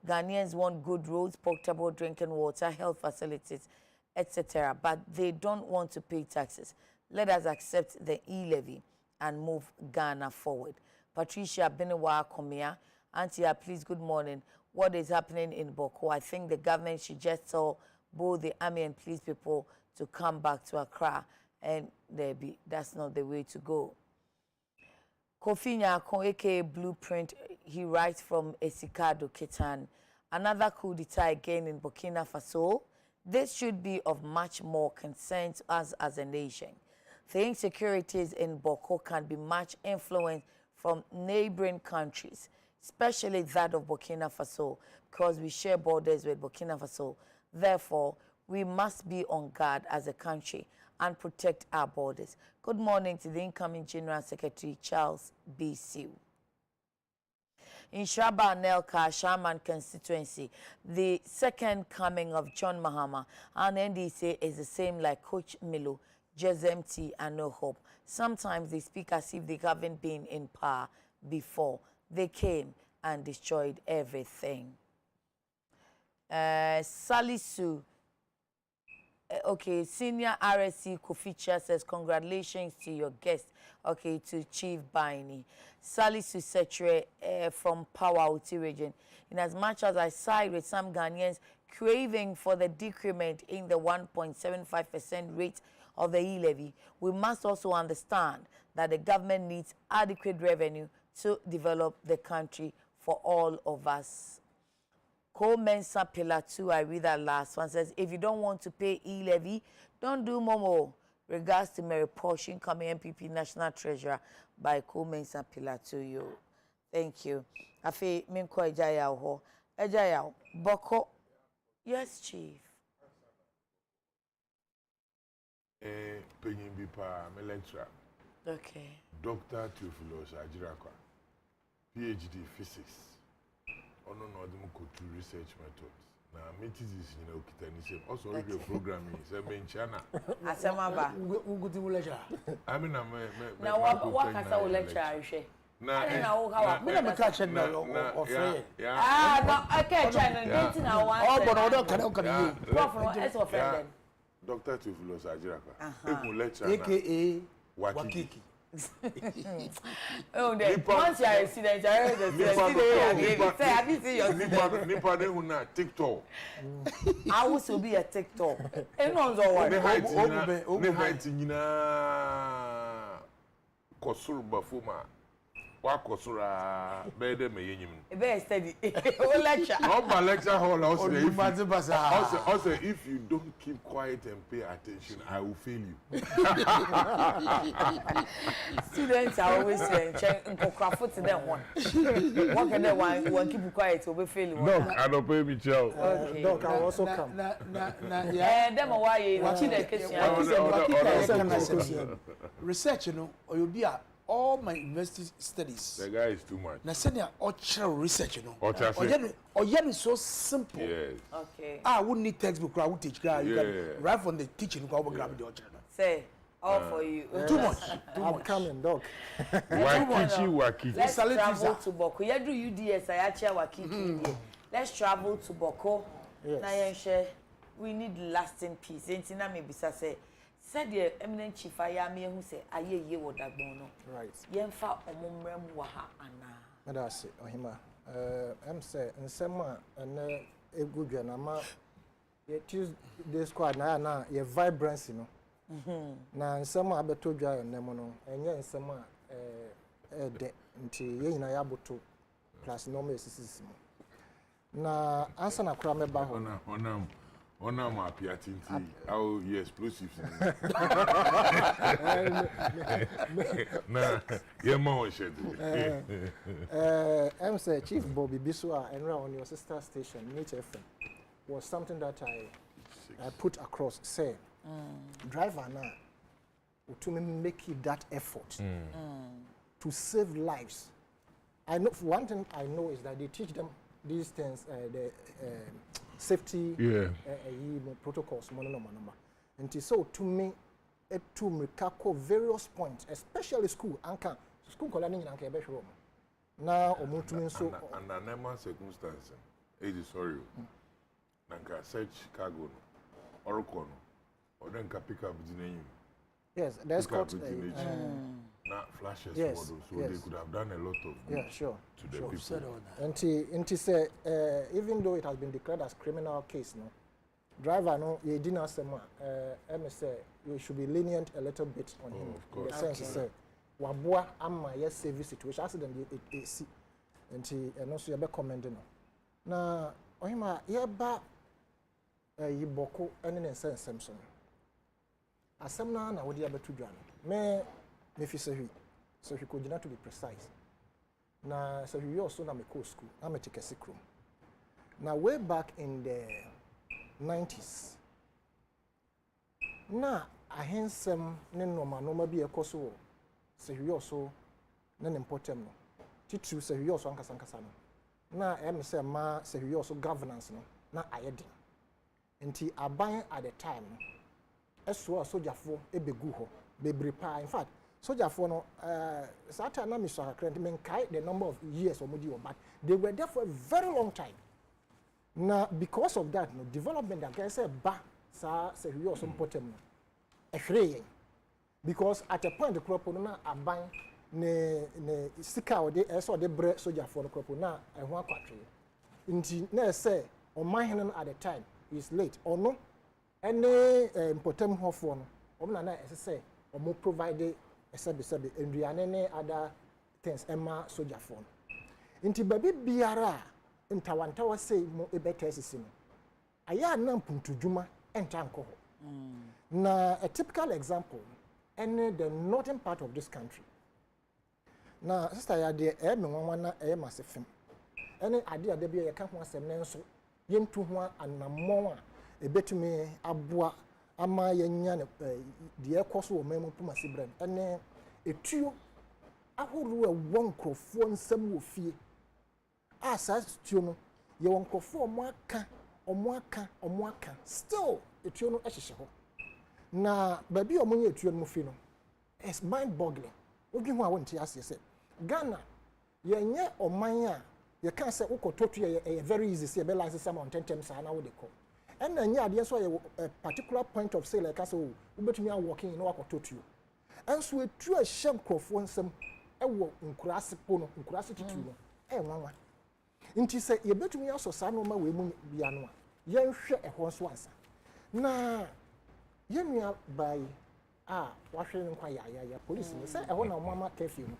Ghanaians want good roads, portable drinking water, health facilities, etc. But they don't want to pay taxes. Let us accept the e-levy and move Ghana forward. Patricia Benewa Komia, Auntie, please, good morning. What is happening in Boko? I think the government should just tell both the army and police people to come back to Accra, and that's not the way to go. Kofi Nyako, aka Blueprint he writes from Esikado Ketan. Another coup d'etat again in Burkina Faso. This should be of much more concern to us as a nation. The insecurities in Boko can be much influenced from neighboring countries, especially that of Burkina Faso, because we share borders with Burkina Faso. Therefore, we must be on guard as a country and protect our borders. Good morning to the incoming General Secretary, Charles B. Siu. In Nsroma Nelka Shaman constituency, the second coming of John Mahama and NDC is the same like Coach Milo, just empty and no hope. Sometimes they speak as if they haven't been in power before. They came and destroyed everything. Salisu, okay, senior RSC Koficha says, congratulations to your guest, okay, to Chief Baini. Salisu Setre from Power Uti region. In as much as I side with some Ghanaians craving for the decrement in the 1.75% rate of the e-levy, we must also understand that the government needs adequate revenue to develop the country for all of us. Co-Mensa Pillar 2, I read that last one, says, if you don't want to pay e-levy, don't do Momo. Regards to Mary Posh, incoming MPP National Treasurer by Co-Mensa Pillar 2. You. Thank you. Afi Minko Ejaya ho. Ejaya, Boko. Yes, Chief. Penyin Bipa, my lecturer. Okay. Dr. Theophilus Ajirakwa, PhD Physics. Ono no dem go to research methods. Na meetings you know kitani also radio programming say menchana. Asemaba. Uguti lecturer. I mean na wa kasa wo lecturer hwe. Na wo hawa. Me na me ka check na of friend. Ah, no, okay, check na date na one. Oh, but I don't can Prof no is offended. Dr. Theophilus Ajirakwa. Ekun lecturer AKA Wakiki. Oh, then once you are a student, I heard the say, have you seen your student? Nipa de huna TikTok. I will be a TikTok. Everyone's all one. Ne height nyina kosuru bafuma. Wa kosura be de meyenyim. E be steady. O lecture. No lecture hall also if you don't keep quiet and pay attention, I will fail you. Students are always saying, "Nkokrafo to them one. What can they one keep quiet? We will fail you." No, I don't pay me chow. Okay. Dog can also come. Yeah. Them why watching the question. Research, you know, or you'll be at all my university studies. The guy is too much. Na senior ultra research, you know. Or is so simple. Yes. Okay. I wouldn't need textbook. I would teach. You can right from the teaching. You can grab the ultra. Say all for you. Too much. I'm coming, dog. Wakiki. Let's travel to Boko. You do UDS. I actually Wakiki. Let's travel to Boko. Yes. We need lasting peace. Entina me bisa say. Said the eminent chief ayame who say aye ye wo dagbon no. Right. Yemfa omomrem wa ha ana. Madase ohima. Em say nsema na egudwa na ma ye Tuesday squad na ye vibrancy no. Na nsema abetodwa nem no enye nsema de nti ye nyina ya boto plus normal sisi na ansa na kura me ba ho. Onam apiatinti. How you explosives. Na yema on shed. I'm say Chief Bobby Biswa and on your sister station, Nature FM, was something that I put across. Say, driver now, to make it that effort to save lives. I know one thing I know is that they teach them these things, the safety protocols, and so to me, to me, various points, especially school, school collecting in Anka Room. Now, so under normal circumstances, it is sorry. Nanka search cargo, or or then pick up the name. Yes, there's got not flashes, yes, so yes. they could have done a lot of good to the people. And he said, even though it has been declared as criminal case, no, driver no, you didn't say, say you should be lenient a little bit on him. Of course. In the sense, he said, wabua amma yes service situation accident it see. nti eno so ye be commend no na ohima ye ba yiboko ene ne nsensem so asem na wo de abetu dwa no me fi so hwi ko gina to be precise na so hwi also na me co school na me take sikrom na way back in the 90s na ahensem ne noma bi ekoso so hwi also na ne important no titru so hwi also ankasa no na say ma so hwi also governance no na ayedin nti aban at the time no eso sojafo ebegu ho bebre pa in fact sojafo no sata na mi so akran men kai the number of years omodi o but they were there for a very long time na because of that no development that guys say ba sa say we also important no ehwe because at a point the crop no na aban ne sika o de eso de bre sojafo no crop na ehwo akwatwe nti na say oman hen at the time is late or no any important hofo no omna na say omo provide sebe nduane ne other things emma soldier phone nti baby biara ntawantawa say mo ebeta sisi no aya na mpuntudwuma entanko ho na a typical example and the northern part of this country na sister ya de me nwanwa na masefem ene ade bia ye ka ho asem ne nso yentu ho anamon a ebetumi aboa ama yenya ne de ekoso wo memu pumasi brem ene etuo ahoro a wonkrofo nsam wo fie asa tuo no ye wonkrofo omo aka still etuo no ehihye ho na baby omonye etuo no fi no it's mind boggling ogi ho a wonti ase se Ghana yenye oman a ye kan say ukototu ye very easy say be license some on 10 times na wo de ko and nya ade so ye a particular point of sale like say ubetumi a working in wakototu and so etu a shem krofo nsem ewo nkurase po no nkurase titu no nwanwa nti say ye betumi aso sa no ma we mu bia no a ye nhwe ehon so ansa na ye nua bai wahwe nkwa ya police ni say ehon na mama curfew no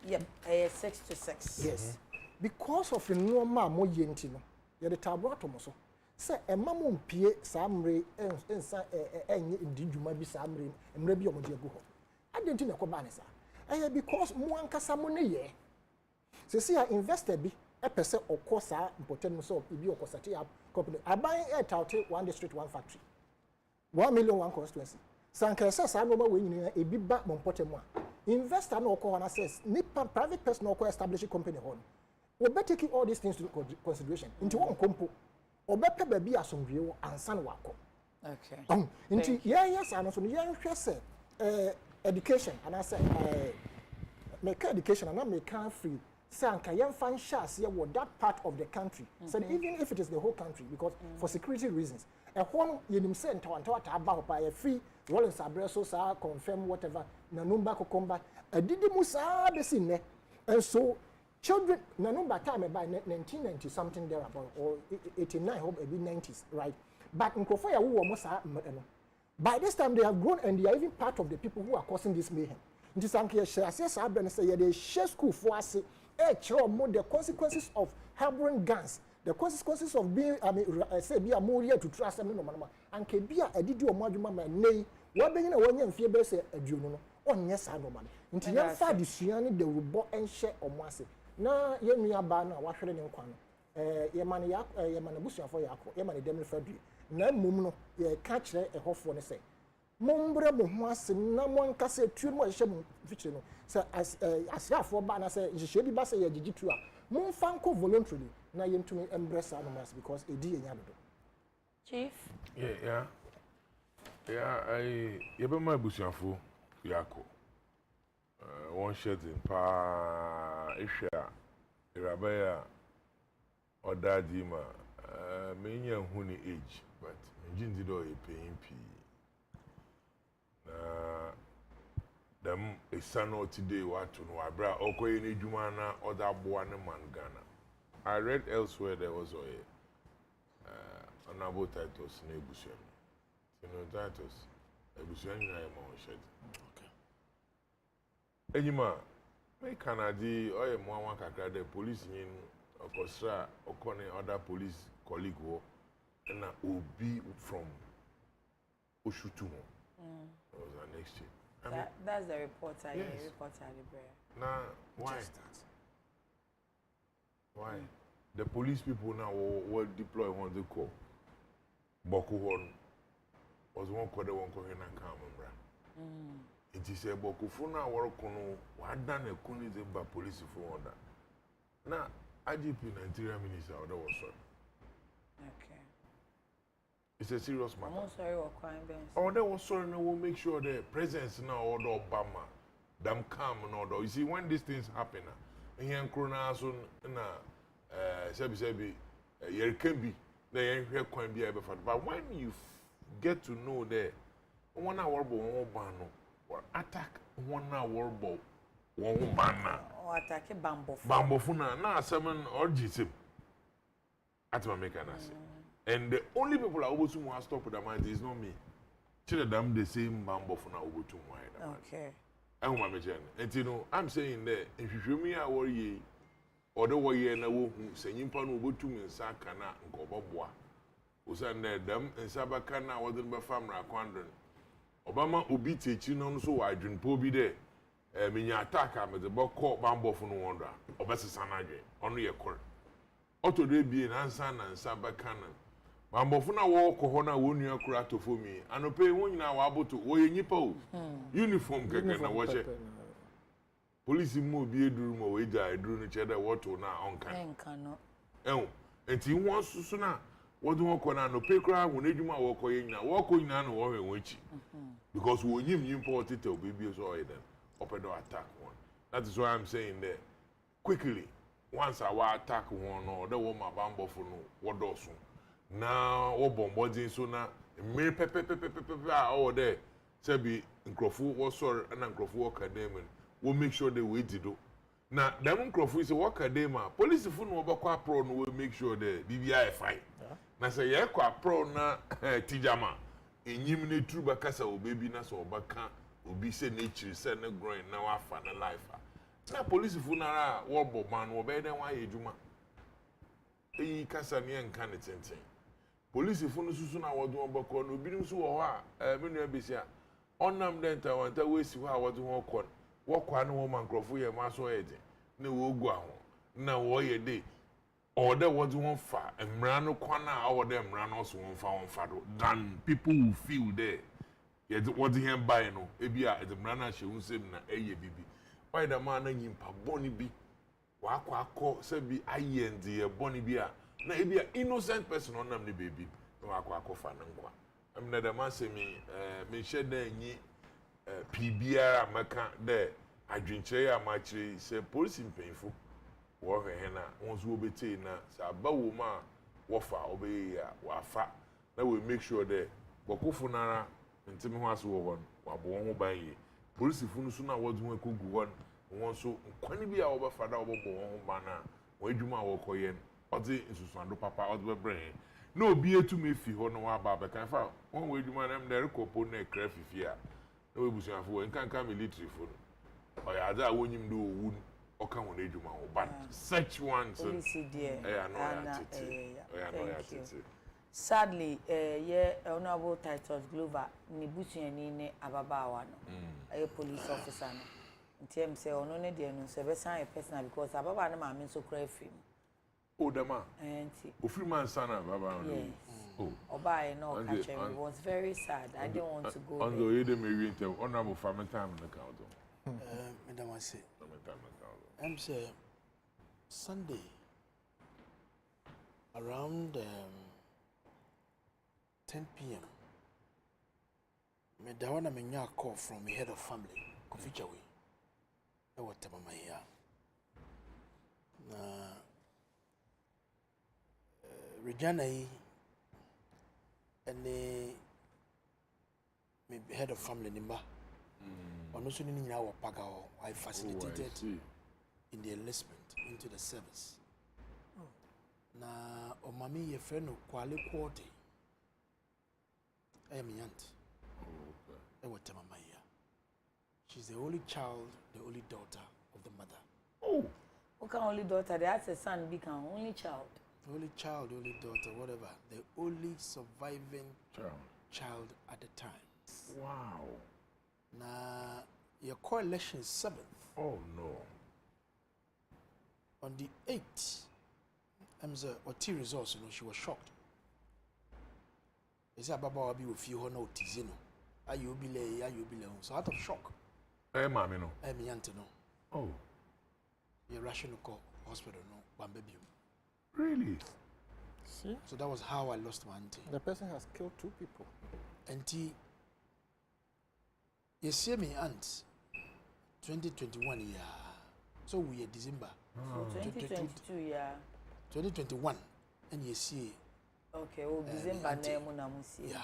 yep 6 to 6 yes because of the normal mo yenti no ye the tablet mo so say emam mpie samre ensa enye ndidwuma bi samre emre bi omode agu ho adenti na ko ba ne sa because mo ankasa mo ne ye se ya investor bi epese okosa important mo so bi okosate up company aban out one district one factory 1 million one constituency sankresa sa no ma we nyina ebi ba mo important mo investor no ko wana says nipa private person no ko establish company ho we better take all these things to consideration into one compo obepe baby asomdwe wo ansan wako okay into yes and so yen hwe se education and I say make education and make free say anka yen fan share wo that part of the country so even if it is the whole country because for security reasons a hon yenim say ntawantawa ta aba ho pa ya free rollins abreso sa confirm whatever na number kokomba adidi musa besi ne and so children na number time by 1990 something there about or 89 hope maybe 90s right but nkofo ya wo mo sa no by this time they have grown and they are even part of the people who are causing this mayhem nti sanke ya share say abren say ya dey share school for ase chiro mo the consequences of harboring guns the consequences of being say be amori to trust them no manama anke bia adidi o mo adwuma ma nei wo benyina wonya mfie be say aduonu no onye sa no man nti ya fa disua ne de rubo enhye omo ase na ye nua ba na wahwere ne nkwa no ye man busuafo yakọ ye man dem refadu na mum no ye ka kire ehofo ne se mombre mo ho ase na mo nkasa tuo mo hye mo fichire no se asrafo ba na se hye bi ba se ye gigitu a mo fanko voluntarily na ye ntumi embrace animals because edi ye nya dodo chief yeah ye be ma busuafo yakọ one shedding pa ihwa irabaya odadima menya hu ni age but njindi do e paying p na dem esano today watu no abra okoye ni dwuma na odagboa ne man Ghana. I read elsewhere there was honorable titles na ebusuan titles ebusuan na e ma shed okay enyima Me Canada, or a Mama Kaka, the police in Okosra, Okone, other police colleague, and Obi from Oshutumo. That was our next year. That's the reporter. Yes. Yeah, reporter. Now, why? Why? The police people now will deploy one they call Boku Horn. Was one called the one called Henankamambra. It is a Boku for now work on what done a Kunize by police for that. Now, IGP Nigeria Minister, that was so. Okay. It's a serious matter. I'm sorry, what crime bench? Oh, that was sorry, no, we'll make sure the presence now order Obama, them calm and order. You see, when these things happen, and here in Corona, soon, Sebi, you can be, they here can be able. But when you get to know that 1 hour one ban or attack 1 hour ball, one ban Or attack a bamboo. Bambo Funa, now 7 or GSIP. At my mechanic. And the only people I always want to stop with the mind is not me. Children, them the same bamboo Funa over to my. Okay. And my machine. And you know, I'm saying that if you show me a worry, or the way na wo hu sanyin pa no obotum nsa kana nkobobwa usanda dam nsa baka na wodin ba famra kwandon obama obi techi no so wa adwun po bi de menya attack am de bokọ bambofo no wonda obesesa na adwe ono ye kor oto de bie na nsa baka na bambofo na wo kọ na wo nua kura tofo mi anope won nyina wa aboto wo ye nyipa o uniform keke na wo che police mo bi eduru mo we ja eduru no che da woto na onka Enka no. Enti won susu na wodun won na no pekra won edwuma wo kọ ye nyina wo kọ nyina no wo hwe wonchi because wo nyim po tete obibi so oye dem opedo attack one. That is why I'm saying that quickly once our attack one no the wo ma bambo fo no wodoso na wo bombodin so na me pepe oh there say be nkrofo wo sorry na nkrofo wo kadem we'll make sure they wait to do. Now, them Crawford is a worker day, police if no over pro no will make sure the BBI fine. Now say yeah, pro na tijama. In yimini true bakasa o baby na so baka obi say nature say na growing now afa na life. Now police if na warbo man wo be den wa ejuma. Eyi kasa ne enka ne tenten. Police if no susu na wodo obako no obi nso wo ho a me nua besia. Onam den ta wanta we si ho a wodo ho kon. Wokwa no man krofo ye ma so ede na wo gu aho na wo ye de order what won fa emra no kwana a order emra no so won fa do than people who feel there yet what here buy no e bia e emra na hye unsem na eye bibi why the man na nyimpa boni bi wa akọ se bi ayend ye boni bi a na e bia innocent person on nam ne baby na wa akọ fa na nkwa amna the man say me hye da nyi PBR maka de adwinkyere ya machire se police mpanyfo wo hwe na won so obetei na sa ba wo ma wo fa obe ya wa fa na we make sure that bokofo nara ntimi ho aso wo wa bo ho ban yi police fu no so na wo du ekogu won won so kwani bi a wo ba fa da wo bo ho ban na wo adwuma wo koye odi nsusando papa odi be brain na obi etumi fi ho no wa ba be kan fa won wo adwuma na mde rekopo na ekra fifi a na we busuafo we nkanka military fo o ya da wonyim do owu o kan won edwuma wo but such ones Police dear. Sadly, Honorable Titus Glover ni busuani ne ababawa no. Police officer no. Ntiem say ono ne de no se be san personal because ababa na ma me so kra afim. Oh dama. Enti. Ofiri man sana baba no. Yes. Oh. Oba no catch him. It was very sad. I didn't want to go. On the way they may winter honorable family time in the council. Madam I say. I'm say Sunday around 10 p.m. Me da wana me nya call from the head of family Koficha we. E what mama here. Na Regina yi ene me head of family nimba. Ono so ni nyina wo paga ho I facilitated in the enlistment into the service. Na o mami ye friend no kwale quarter. I am my aunt. She's the only child, the only daughter of the mother. Oh. Okay, only daughter. They had a son, become only child. Only child, only daughter, whatever. The only surviving child at the time. Wow. Now, your coalition 7th. Oh no. On the 8th, or T results, she was shocked. They said, Baba will be with you, no Tizino. Are you be so out of shock. Mommy, no. I'm Yanto, no. Oh. You're rushing to call hospital, no, one baby. Really? See? So that was how I lost my auntie. The person has killed 2 people. Auntie, you see me aunt, 2021 year. So we are December. So 2022, yeah. 2021, and you see. Okay, oh, December name on Amusi. Yeah.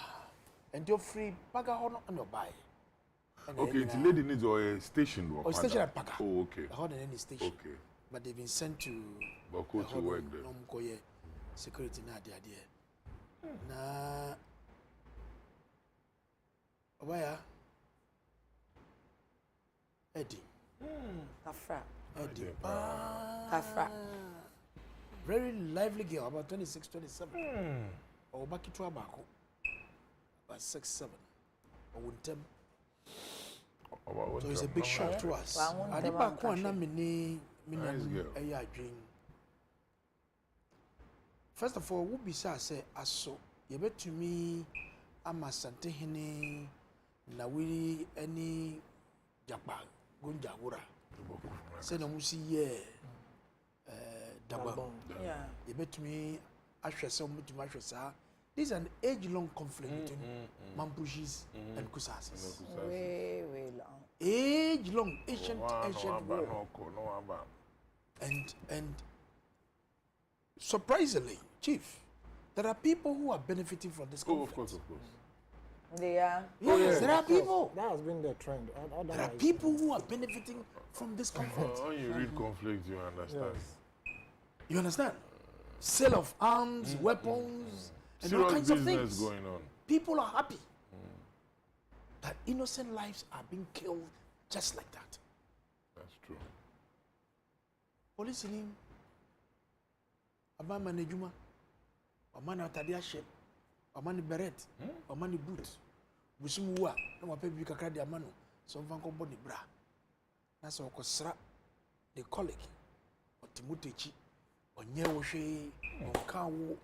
And you're free, Paga Hono and your buy. Okay, it's lady needs a station. Or station at Paga. Oh, okay. I heard any station. Okay. But they've been sent to Bako to work there. Security na the idea. Na Waya Eddie. Kafra. Eddie. Kafra. Very lively girl, about 26, 27. Or back to Abako. About 6, 7. Or Wintem. So it's a big shock to us. I did back one mini drink. First of all, what be say aso you bet to me ama sante hene na we any japa gunja wura say na musi ye daba Yeah. you bet to me ahwese mutima ahwesa. This is an age-long conflict between Mampushis and Kusasis. Way long. Age-long, ancient war. And surprisingly, Chief, there are people who are benefiting from this conflict. Of course. They are. Yes, there are people. That has been the trend. There are people who are benefiting from this conflict. When you read conflict, you understand. Yes. You understand? Sale of arms, weapons, and all Serious kinds of business things. going on. People are happy that innocent lives are being killed just like that. That's true. Police in him, a man manajuma, a man atadia shape, a man beret, a man boot. Busumuwa, no one baby kakadi amano, some vanko body bra. That's all kosra, the colleague, or Timutechi, or Nyewoshe, or Kawo.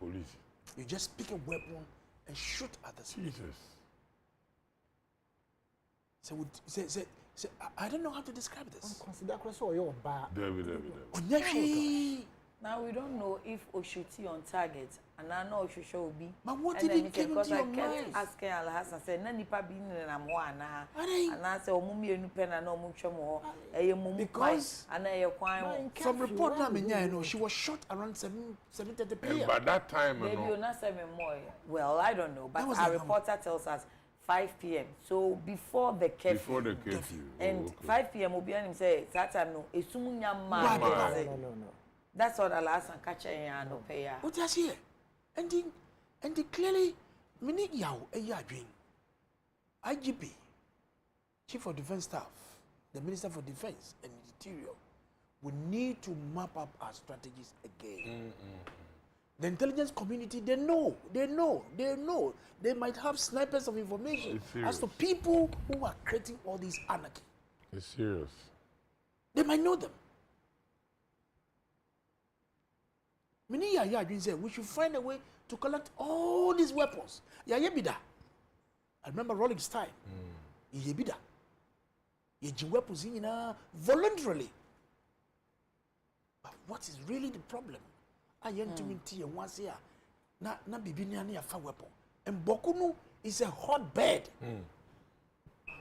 Police. You just pick a weapon and shoot at the citizen. Jesus. So, I don't know how to describe this. Consider Crosso your bar. David. Now we don't know if Oshuti on target, and I know Oshusha will be. But what did it come into your mind? Asking Alhassan said, "Nani pa being in Amwana." And I said, "O mummy and pen and no much more." Because and I acquire from report now, she was shot around 7:30 p.m. And by that time, maybe you're not 7 more. Well, I don't know, but our reporter tells us 5 p.m. So before the curfew. Before the curfew. And 5 p.m. will be on him say, "That no, it's sumunya man." No. That's what Alhassan catch and no pay. What does here? And then clearly, many yaw a yarding. IGP, Chief of Defense Staff, the Minister for Defense and Interior, we need to map up our strategies again. The intelligence community, they know. They might have snipers of information as to people who are creating all this anarchy. It's serious. They might know them. Many Yaya say we should find a way to collect all these weapons. Yaya I remember Rolling's time. Yebida. Yeji weapons in voluntarily. But what is really the problem? I am to minty and once here. Na bibinia ni a weapon. And Bokunu is a hotbed.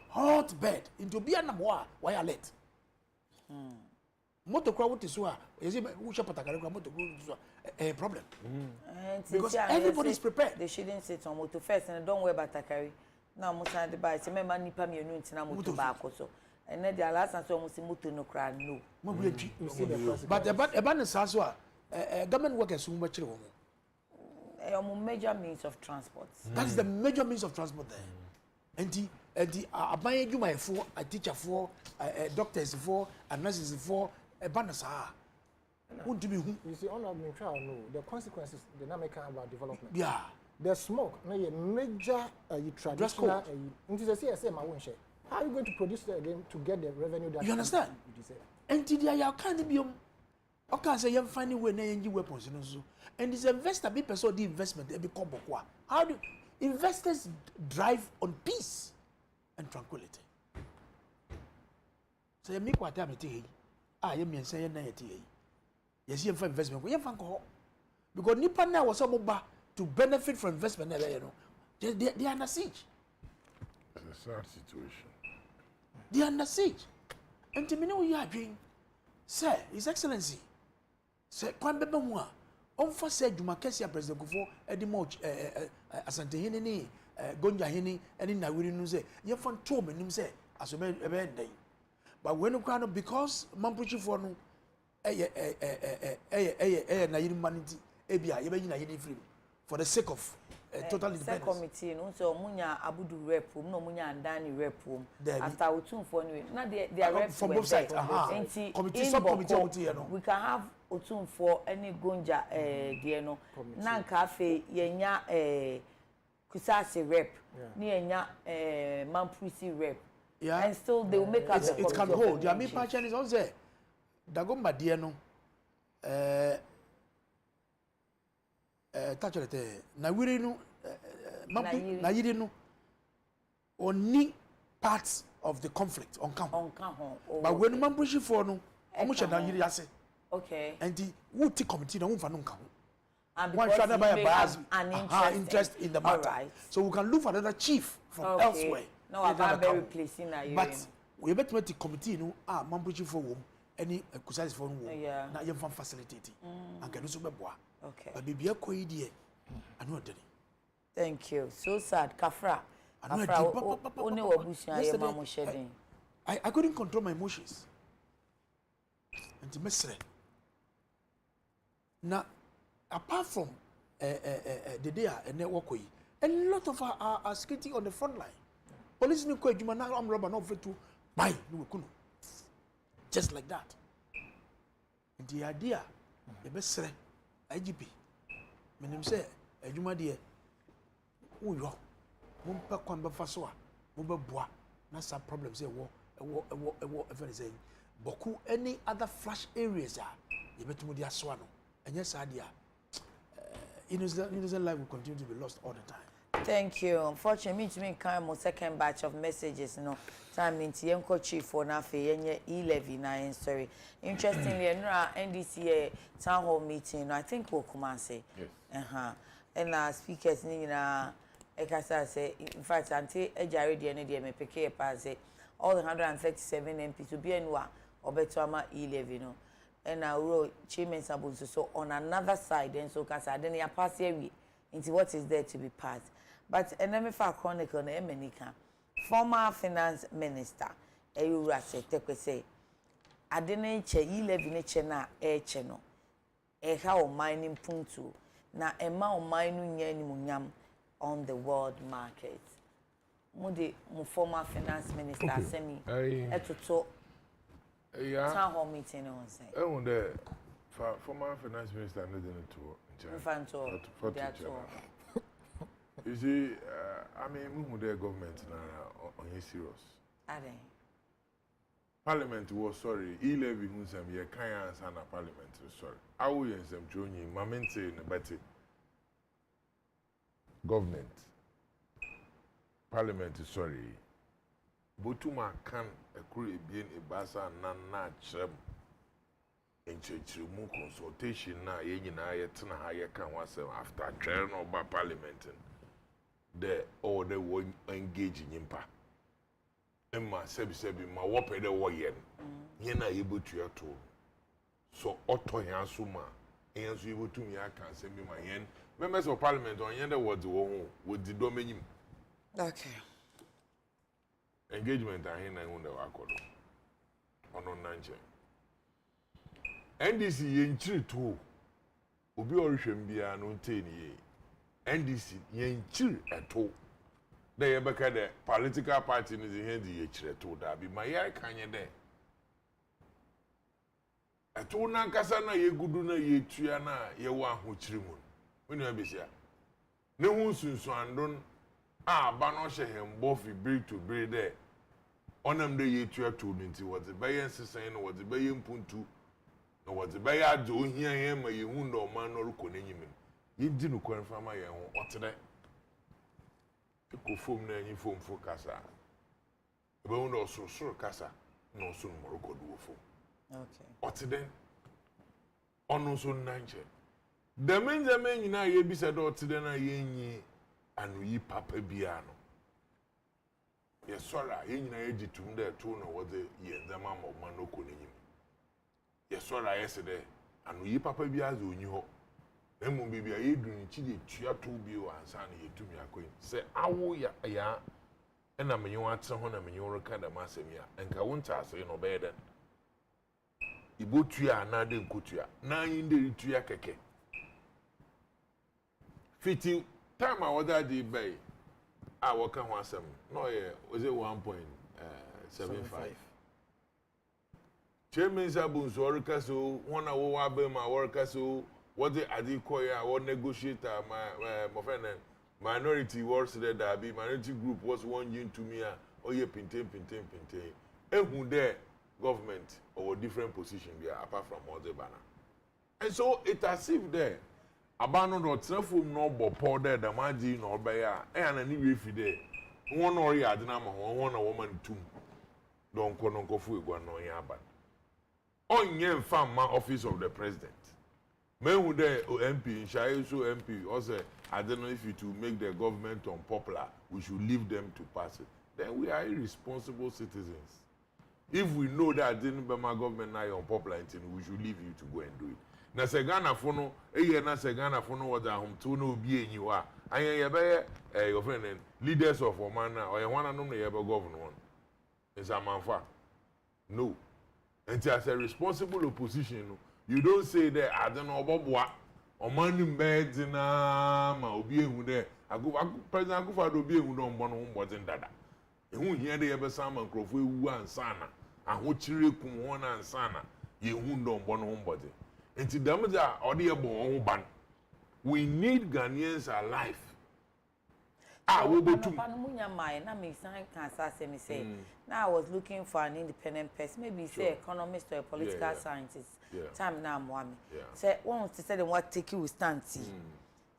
Hotbed. Into Bianamwa, why I let? Moto kwa wuti suwa, yezi usha patakari kwa moto kwa a problem. Because everybody is prepared. They shouldn't sit on moto first and don't wear batakari. Now musa de buy se member nipa me enu ntina moto ba akoso. And then the last answer musi moto no cry no. But about the saswa, government workers who much major means of transport. That is the major means of transport there. And the aban adwumayefo a teacher for doctors for nurses for banasa won't be who You see, on our trial, no, the consequences, the dynamic about development. yeah The smoke, no, a major traditional. Into the CSM, I won't share. How are you going to produce it again to get the revenue that you understand? You deserve? And the can't be okay, say you're finding way na weapons, you know, so. And this investor be person the investment, they become bokwa. How do investors drive on peace and tranquility? So you make what time it is. You mean say na it is. Yes, you have investment. You have because nipa now was about to benefit from investment, you know. They are under siege. It's a sad situation. They are under siege. And to me, know you are doing, sir, His Excellency. Sɛ kwan bɛbɛ mu a ɔmfa sɛ adwuma kɛse a president Kufuor ɛde ma asantehene ne gonjahene ɛne nawiri no sɛ yɛmfa nto ɔmo anim sɛ asɔmɛ ɛbɛyɛ ndɛn but when kwan no because mampochifoɔ no ɛyɛ nayiri mma no nti ebia yɛbɛyi nayiri firi mu for the sake of total independence. Committee no so omunya abudu rep no omunya andani rep after otumfo no na they are reps from both sides committee sub committee no we can have otumfo any gonja de no na nka afi yenya kusase rep ni yenya mampusi rep and still they will make up it can hold the main part is also dagomba de no tachorete na wiri no na yiri no oni parts of the conflict on camp but when mambushi for no omo che na yiri ase okay and the who take committee no mfa no nka ho and one try to buy a bias interest in the matter right. So we can look for another chief from elsewhere no about be replacing na but we better make the committee no mambushi for wom any kusais for no na yem facilitating and can also be boa. Okay. But baby, I know that. Thank you. So sad, Kafra. I couldn't control my emotions. And to mess now, apart from the day and network, a lot of are skating on the front line. Police no quite human arm rubber not to buy no just like that. And the idea, the best IGP menim say adwuma de uyo mumpa kwan ba faso a mubabua na sa problems say ewo every say boku any other flash areas a yebetumu dia so no enye sa dia innocent life will continue to be lost all the time. Thank you. Unfortunately, me to me kind of second batch of messages, you know. Time into yenko chief for na fe yenye 11 na sorry. Interestingly, NDC town hall meeting, I think we'll come and say. Yes. And speakers ni na ekasa say in fact anti ejare de ne de me peke pa say all the 137 MPs to be enwa obetoma 11 no. And now chairman sabunso so on another side and so kasa then ya pass here into what is there to be passed. But enemy for chronicle na emenika former finance minister Eyura Tekwe say adene che 11 che na che no ha o mining puntu na ema o mine nya ni munyam on the world market. Mudi mu former finance minister semi etoto town hall meeting on say the former finance minister no dey to you see, I mean, we the government now on his serious. Parliament was sorry. 11 who some ye can't answer na Parliament was sorry. I will use them joining. Mamente in the better government. Parliament is sorry. Botuma can a create bien a basa na chem. In mu consultation na ye nyina ye tena ha ye kan wasem after trial no ba Parliament. The order will engage in impa. Emma sebi ma wope de wo yen. Yen na able to your tool. So auto yan suma. Yen so able to me aka send me my yen. Members of Parliament on yen the words with the domain. Okay. Engagement and hen and wonder wakodo. Ono nanje. NDC yen chiri to. Obi orihwem bia no nteni ye. NDC yen chiri eto They ever the political party in the hand the to that be my year can you there. A tuna kasana ye guduna ye triana ye wa ho chirimun. When you be here. No one soon so andon bano she him both breed to breed there. On them the ye tria to ninti what the bayan saying what the bayan puntu no what the bayad do here him a ye hundo man or konenim. You didn't go from my own what today. Ko fom na yin fom fo kasa e be won so kasa no so no ko do fom okay otiden ono so nanche the men nyina ye bi se do otiden na ye nyi anu yi papa bia no ye sora ye nyina ye ditum de to no wo de ye ndama ma ma no ko nyim ye sora ye se de anu yi papa bia zo onyi ho emu bibia ye dun chi de tua to bi o ansa na ye tumi akoyi se awo ya na menyo atre ho na menyo reka da masem ya enka wonta ase no be den ibotua na de nkotua na yin de tua keke fiti time a wada di bay a waka ho asem no ye was it 1.75 chairman sabun so reka so wona wo wa be ma worka so what the Adekye or negotiator my friend minority wars that be minority group was one yin to me or ye pintain and who there government or different position there apart from all the banner. And so it as if there abandoned or telephone no bo there the margin or by and any refi there one or ya dinama one a woman two don't go fu go no yaban on yen farm my office of the president. Men who there MP, Shaiso MP, also I don't know if it will make the government unpopular, we should leave them to pass it. Then we are irresponsible citizens. If we know that didn't be my government now unpopular, we should leave you to go and do it. Na segana fono, na segana fono what I home to no be in you are. I am your friend and leaders of Omana or you want to know the ever governor one. It's a manfa. No. And as a responsible opposition, you don't say that I don't know about what or money beds in ma obi ehu there. I go President Akufo do be ehu don bon ho mbodin dada. Ehu here dey ebe sama nkrofo ewu ansana. Aho chire kum ho na ansana. Ye hu don bon ho mbodin. Enti dam da ode ye bon ho ban. We need Ghanaians alive. We go to na me sign can say now I was looking for an independent person, maybe say economist or a political scientist. Time now mwami. Say once to say them what take you stand.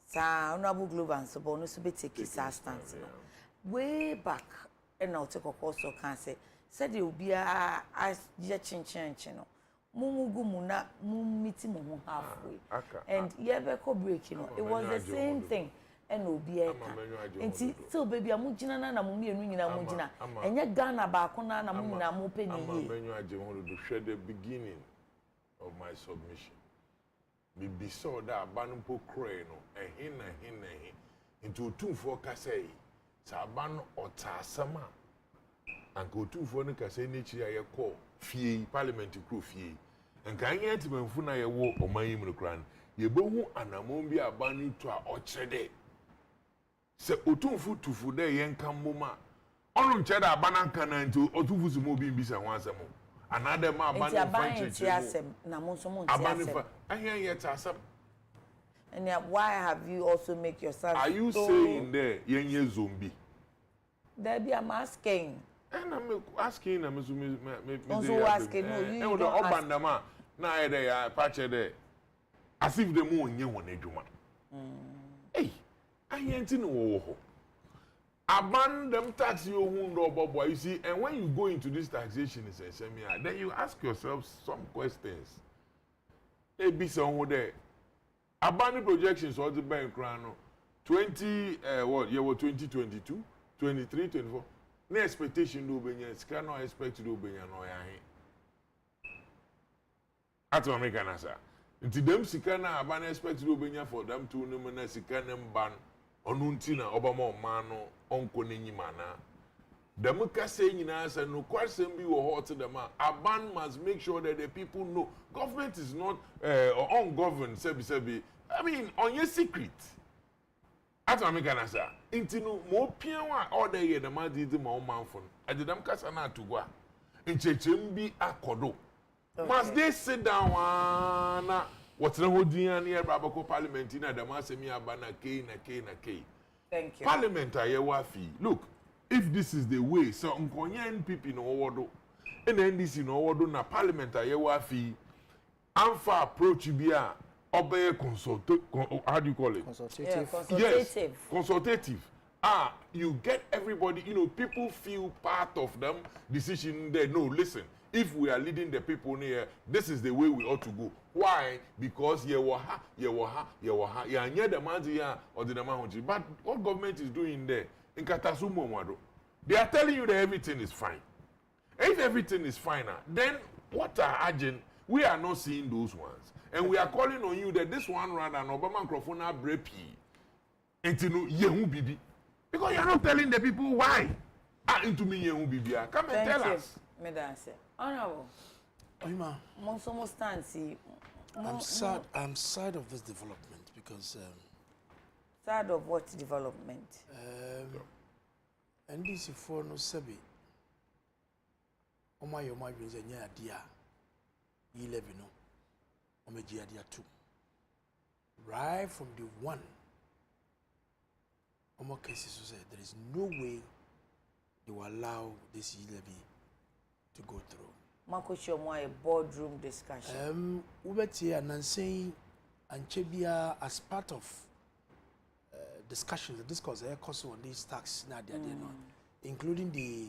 Sa honorable global and so bonus be take his stance. Way back and I'll take a course of cancer. Said you be a chin no. Mumugu muna mumiti mumu halfway. And yebeko break, you know. It was the same thing. And obi eka enti so baby amugina na mu mienu nyina amugina enye Ghana ba ko na mu nyina mu pe ni ye amenyu aje ho do hwe the beginning of my submission bibi so da abanu po kro no ehin enti otumfo kasai sa abanu otasama anka otumfo no kasai ni chi aye ko fie parliament kro fie enka anya timanfu na ye wo omanyi mu kran ye behu anamon bi abanu to a ochede se otumfu tufu de yenka moma onu nche da abananka na nti otumfu su mo bi mbisa ho asem anade ma abanu fanche asem na mo so mo nti asem ahia yet asem and why have you also make yourself are you saying there yenye zombie there be am asking and I'm asking na me also asking no you don't ask obandama na e dey patche there as if the mo onye won adwuma hey ayanti no wo ho aban them tax you who no bobo you see and when you go into this taxation is a then you ask yourself some questions e be so who there aban projections or the bank no 20 what year 2022 23 24 no expectation do benya sika no expect do benya no ya hin ato American asa nti dem sika na aban expect do benya for them to no na sika nem ban onunti na obama omano onko nenyima na dem ka say nyina say no kwasem bi wo hot dem aban must make sure that the people know government is not ungoverned sebi I mean on your secret Ata me kana sa. Inti no mo pia wa order ye na ma di ma o manfo. Adedam kasa na atugwa. Nchechem bi akodo. Must they sit down na what's the whole dia near Babako Parliament in Adamasemi Abana K na K na K. Thank you. Parliament ayewafi. Look, if this is the way, so Nkonya NPP no wodo, and NDC no wodo na Parliament ayewafi, Amfa approach bia obey consultative. How do you call it? Consultative. Yeah, consultative. Yes, consultative. You get everybody, people feel part of them decision there. No, listen, if we are leading the people here, this is the way we ought to go. Why? Because ye waha, yeah, near the manzi or the Namahoji. But what government is doing there in Katasumo Mwado, they are telling you that everything is fine. If everything is fine, then what are urgent? We are not seeing those ones. And we are calling on you that this one rather an Obama microphone brepi. Entino yehu bibi. Because you are not telling the people why. Into me yehu bibi. Come and tell us. Medase. Honorable. Oima, Monsomo stansi. I'm sad of this development because Sad of what development? NDC for no sebi. Oma yo ma binze nya dia. 11 no. Oma dia 2. Right from the one. Oma cases say there is no way they will allow this levy to go through. Marco Shomo a boardroom discussion. Ubeti announcing and Chebia as part of discussions, the discourse cost on these tax now including the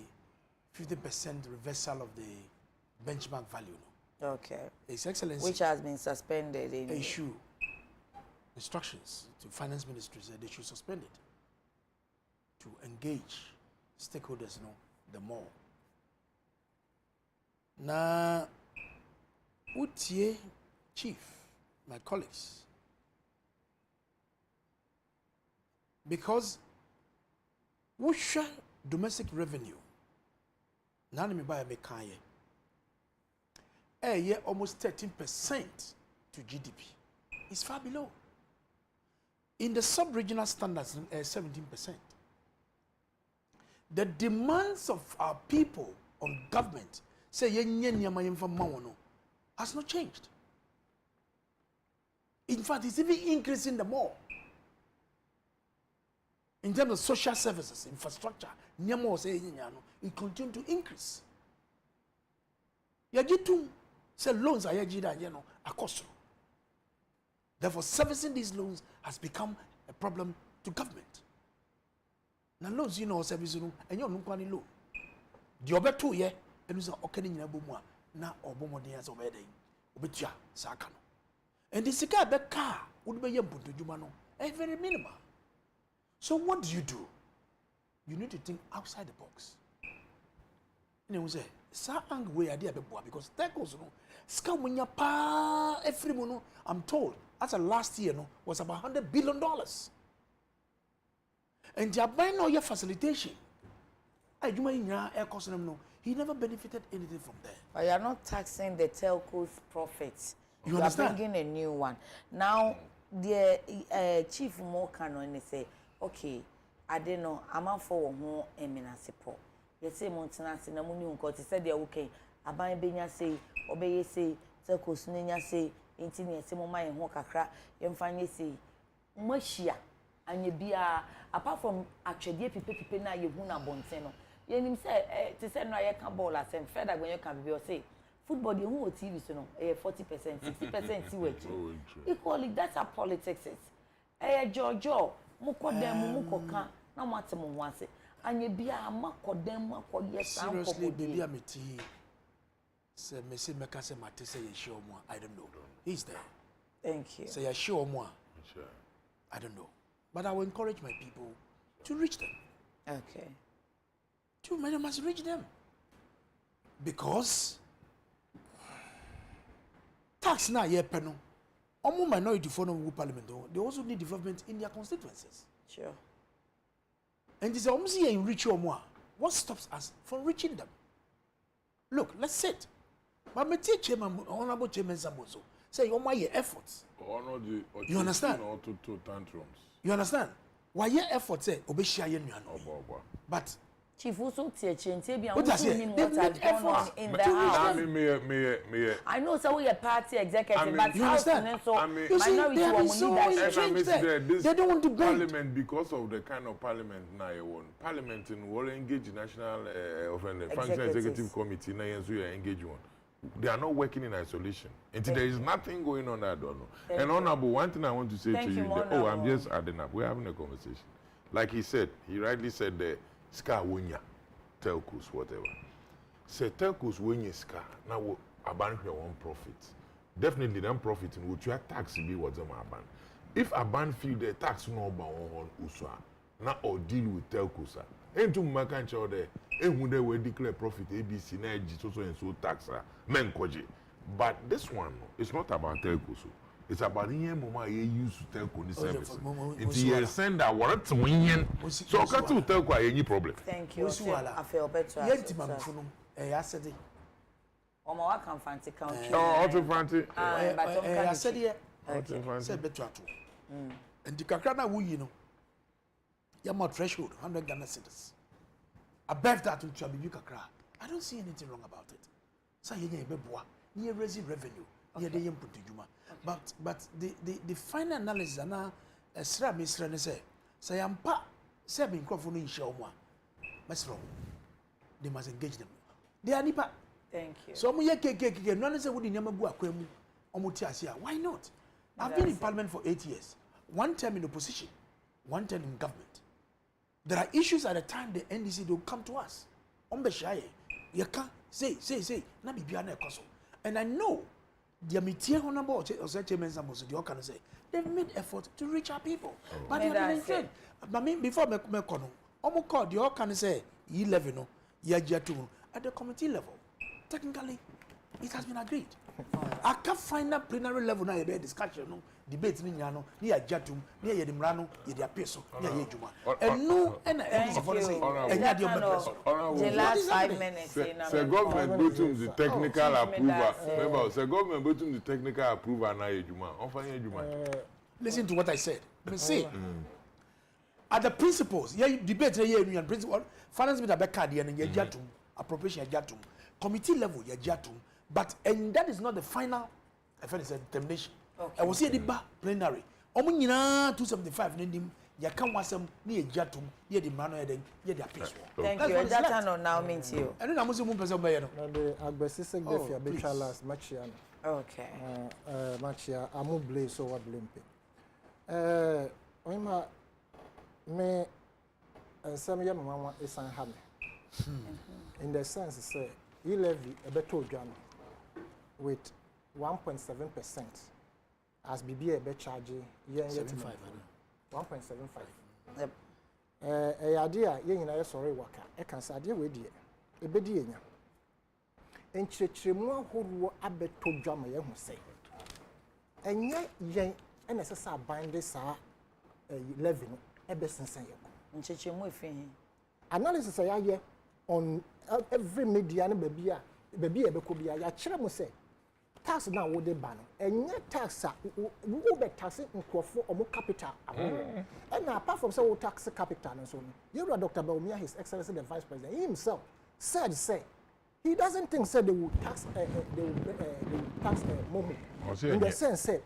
50% reversal of the benchmark value. Okay. His Excellency, which has been suspended in issue instructions to finance ministries that they should suspend it to engage stakeholders, the more. Now, Utie Chief, my colleagues, because Wusha domestic revenue, none me buy a mekaye, year almost 13% to GDP. It's far below. In the sub-regional standards, 17%. The demands of our people on government say has not changed. In fact, it's even increasing the more. In terms of social services, infrastructure, it continues to increase. Yajitu say loans are a cost. Therefore, servicing these loans has become a problem to government. Now loans, service and you're not loan. The other 2 years, and you say, okay, now Obomo has already Obetia Sakano. And the cigar back car would be a very minimal. So what do? You need to think outside the box. And you say, sa ang way idea because that goes scam when you pa every mono. I'm told as a last year was about $100 billion. And they are buying all your facilitation. He never benefited anything from there. But you are not taxing the telco's profits. You understand? Are bringing a new one. Now, the chief more can only say, okay, I don't know, I'm out for more eminasipo. You say Montana, Sinamuni, because he said they're okay. Abay Benya say, Obey say, telco's Nina say, Intinia, Simoma and Hokakra, Yemfani say, Mushia, and you be apart from actually people now you who are Bonteno. You say, to say no, I can't bowl as and further when you can be say. Football, you who TV, so 40%, 60% see what you. Equally, that's how politics is. Jojo, Muko dem, Muko can, no matter once. And you be a Mako dem, Mako yes, seriously, baby, I'm a tea. Say, Messi Macassa Mate say, show more. I don't know. He's there. Thank you. Say, show more. Sure. I don't know. But I will encourage my people to reach them. Okay. You must reach them. Because tax now, yeah, penal. Omo minority for no parliament, they also need development in their constituencies. Sure. And this is in reach or more. What stops us from reaching them? Look, let's sit. But my chairman, honorable chairman Zambozo, say, oh my efforts. You understand? To tantrums. You understand? why ye effort say obeshia ye nuano but Chief also teaching be what does it what has gone on in the house. I know so we a party executive, but you understand? So you see, they have been so They don't want to bend. Parliament, because of the kind of parliament now you want. Parliament will engage the national functional executive committee now you engage one. They are not working in isolation. Until there is nothing going on, I don't know. And honorable, one thing I want to say to you, I'm just adding up. We're having a conversation. Like he said, he rightly said the Ska Wunya, telcos, whatever. Say telcos Wunya Ska, now Aban one profit. Definitely, them profit in which your tax be what's a ban. If Aban feel the tax no on Uswa, now or deal with telcos, and to Makancha there, and when they will declare profit ABC, Naji, so and so tax, men koji. But this one, it's not about telcos. It's about the mama you use to telco this service. If you send that what to win, so can to telco any problem. Thank you. I feel better. Yet, Mamfuno, I said it. Omo wa kan fanti country. Oh, auto fanti. But I said it. Auto fanti. Said better too. And the Kakana wu you know. You're more threshold 100 Ghana cedis. Above that, which be Kakra. I don't see anything wrong about it. So you need near raising revenue. Near the young Juma. But the final analysis and Sra Miss Rene say I'm pa seven microphone in show one. What's wrong? They must engage them. They are nipa. Thank you. So we get none say we never go akwemu omotiasia. Why not? I've been in parliament for 8 years. One term in opposition, one term in government. There are issues at the time the NDC will come to us. Ombeshaye, you can't say, na bibia na ekoso. And I know the media honorable or chairman Sambos, the can say they've made effort to reach our people. But they have been But me before me kono, omo call the can say 11 no, at the committee level. Technically, it has been agreed. I can't find a plenary level now, a discussion, no debate, ni jatum, ni yedimrano, yedia peso, ni yejuma. And no, and the last 5 minutes. The government go to the technical approval. Remember, the government go to the technical approval now, yejuma. Listen to what I said. See, at the principles, yeah, debate, yeah, principle, finance with a back card, and yajatum, appropriation yajatum, committee level yajatum. But and that is not the final determination. I will say the plenary. Omo nyina 275 nendim ya kan wasem na ye jatum ye di mano ye den ye di appeal. Thank you. That no now means you. And na mo se mu pese be no. Na the agbesise defia betwa last match ya no. Okay. Match ya amu blame so what blame pe. Oyima me ensem ye mama esan ha me. In the sense say you levy a better odwan with 1.7% as BBA be charge yen 75 1.75. Yep. Idea yen nyina sorry waka e kan sa ade we die e be die nya enchirechiremu ahoro abeto dwama ye hu sei enye yen ena sesa bande sa 11 e be sensen ye Nchechemu efi. analysis ya ye on every media na baby e be ko bia ya kire mu say tax na wo de ba no enye tax a wo be tax nkrofo omo capital and apart from say wo tax capital and so on you Dr. Baumia, His Excellency the Vice President, he himself said say he doesn't think say they will tax money in the sense say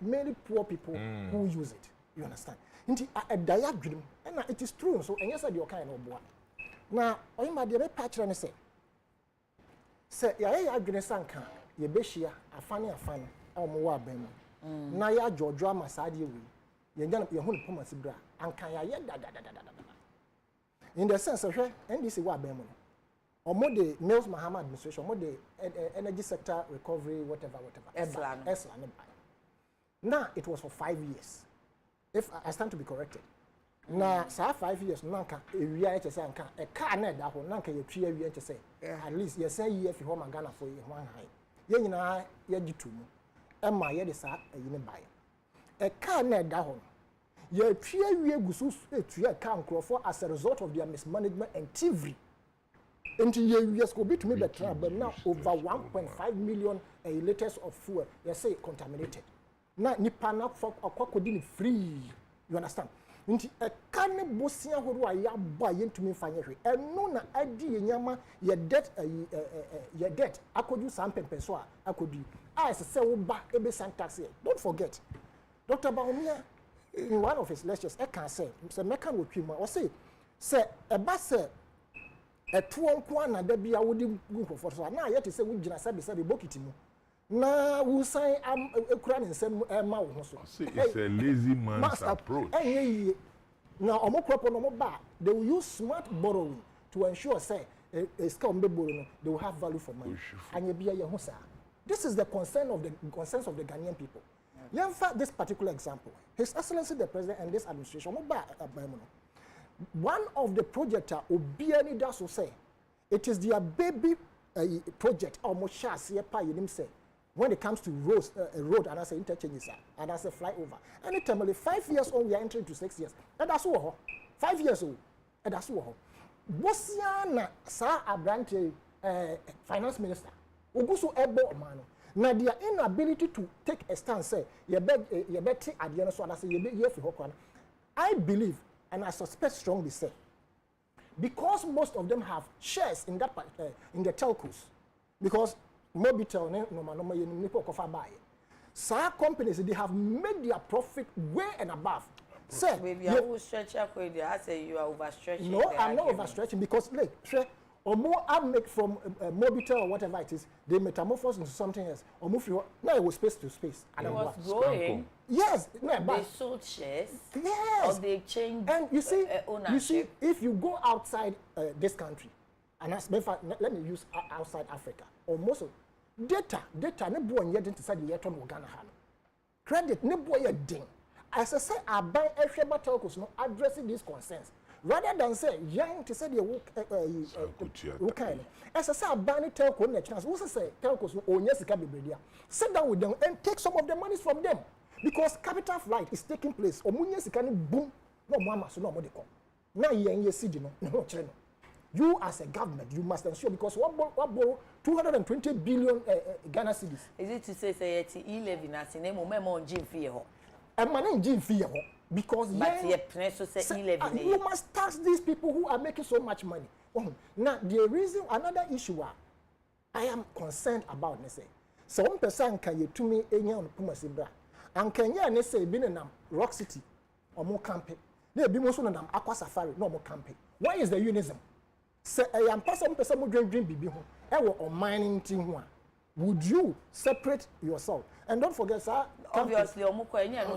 mainly poor people who use it, you understand, into a diagram and it is true so and yes I do kind of boy now oyima de be patch and say ya adwene sanka ye behia afane omo wa ban mu na ya jojo amasade wi ye nya ye hu ne pomasi bra anka ya ye da in the sense of NDC wa ban mu omo de Mills Mahama administration omo de energy sector recovery whatever esla ne buy now it was for 5 years if I stand to be corrected na sa 5 years nanka ewia eche se anka e car na da ho nanka ye twa ewia eche se at least ye say ye fi ho magana for ye ho han ye nyina ye gitumu e ma ye de sa eyi ne bae e car na da ho ye twa ewia gusu etua car nkrofo as a result of their mismanagement and thievery into ye years go bit me better but now over 1.5 million liters of fuel you say contaminated na nipa na for akwakodini free, you understand. nti e kan bosia hodo a ya ba yentumi fanye hwe eno na adi yenyama ye debt akodu sam pempeso a akodu a se wo ba ebe san tax don't forget Dr. Baumia in one of his lectures e kan say meka no twima o say eba say etuo nko na da bia wodi group of so na ye te say wo gina sabe bokiti mu na wo san ekura ne nsem ma wo ho so it's a lazy man's approach na omokropo no mo ba they will use smart borrowing to ensure say a scam be borrow no they will have value for money anya bia ye ho sa this is the concerns of the Ghanaian people. In fact, this particular example, His Excellency the President and this administration, one of the projects Obiani does say, it is their baby project, almost say, when it comes to roads, road and as interchanges and as a flyover. Anytime, 5 years old, we are entering to 6 years. And that's all. 5 years old. And that's all. Bosiana Sa Abrante, finance minister, Ugusu Ebo Mano. Now their inability to take a stance say you bet at the end so say you here for hokwana. I believe and I suspect strongly say because most of them have shares in that in the telcos because Mobitel no you kofa buy. Some companies they have made their profit way and above. Say maybe I will stretch up with you. I say you are overstretching. No, I'm not overstretching because look, or more I make from Mobitel or whatever it is, they metamorphose into something else. Or move from now it was space to space. And it was growing. Yes, no, but they sold shares. Yes, or they changed. And you see, ownership. If you go outside this country, and let me use outside Africa, or most of data, ne boy yet into say the yeton Ghana hano. Credit ne boy yet ding. As I say, I buy every telcos no addressing these concerns. Rather than say, young to say the as I say, ban telco next chance. Who say telcos own yes can be sit down with them and take some of the money from them because capital flight is taking place. Omunyes can boom no mama so no more they come. Now you see no channel. You as a government, you must ensure because what borrow 220 billion Ghana cedis. Is it to say 11 as in on Jim fee? And man Jim fee because you must tax these people who are making so much money. Now the reason another issue I am concerned about say some person can you to me enya on Puma Sibra and Kenya ne say been in Rock City or more camping. They be most on Aqua Safari no more camping. Why is the unism? Say I am person who dream bibi ho e wo on mining thing ho. Would you separate yourself? And don't forget, sir. Obviously, one place. After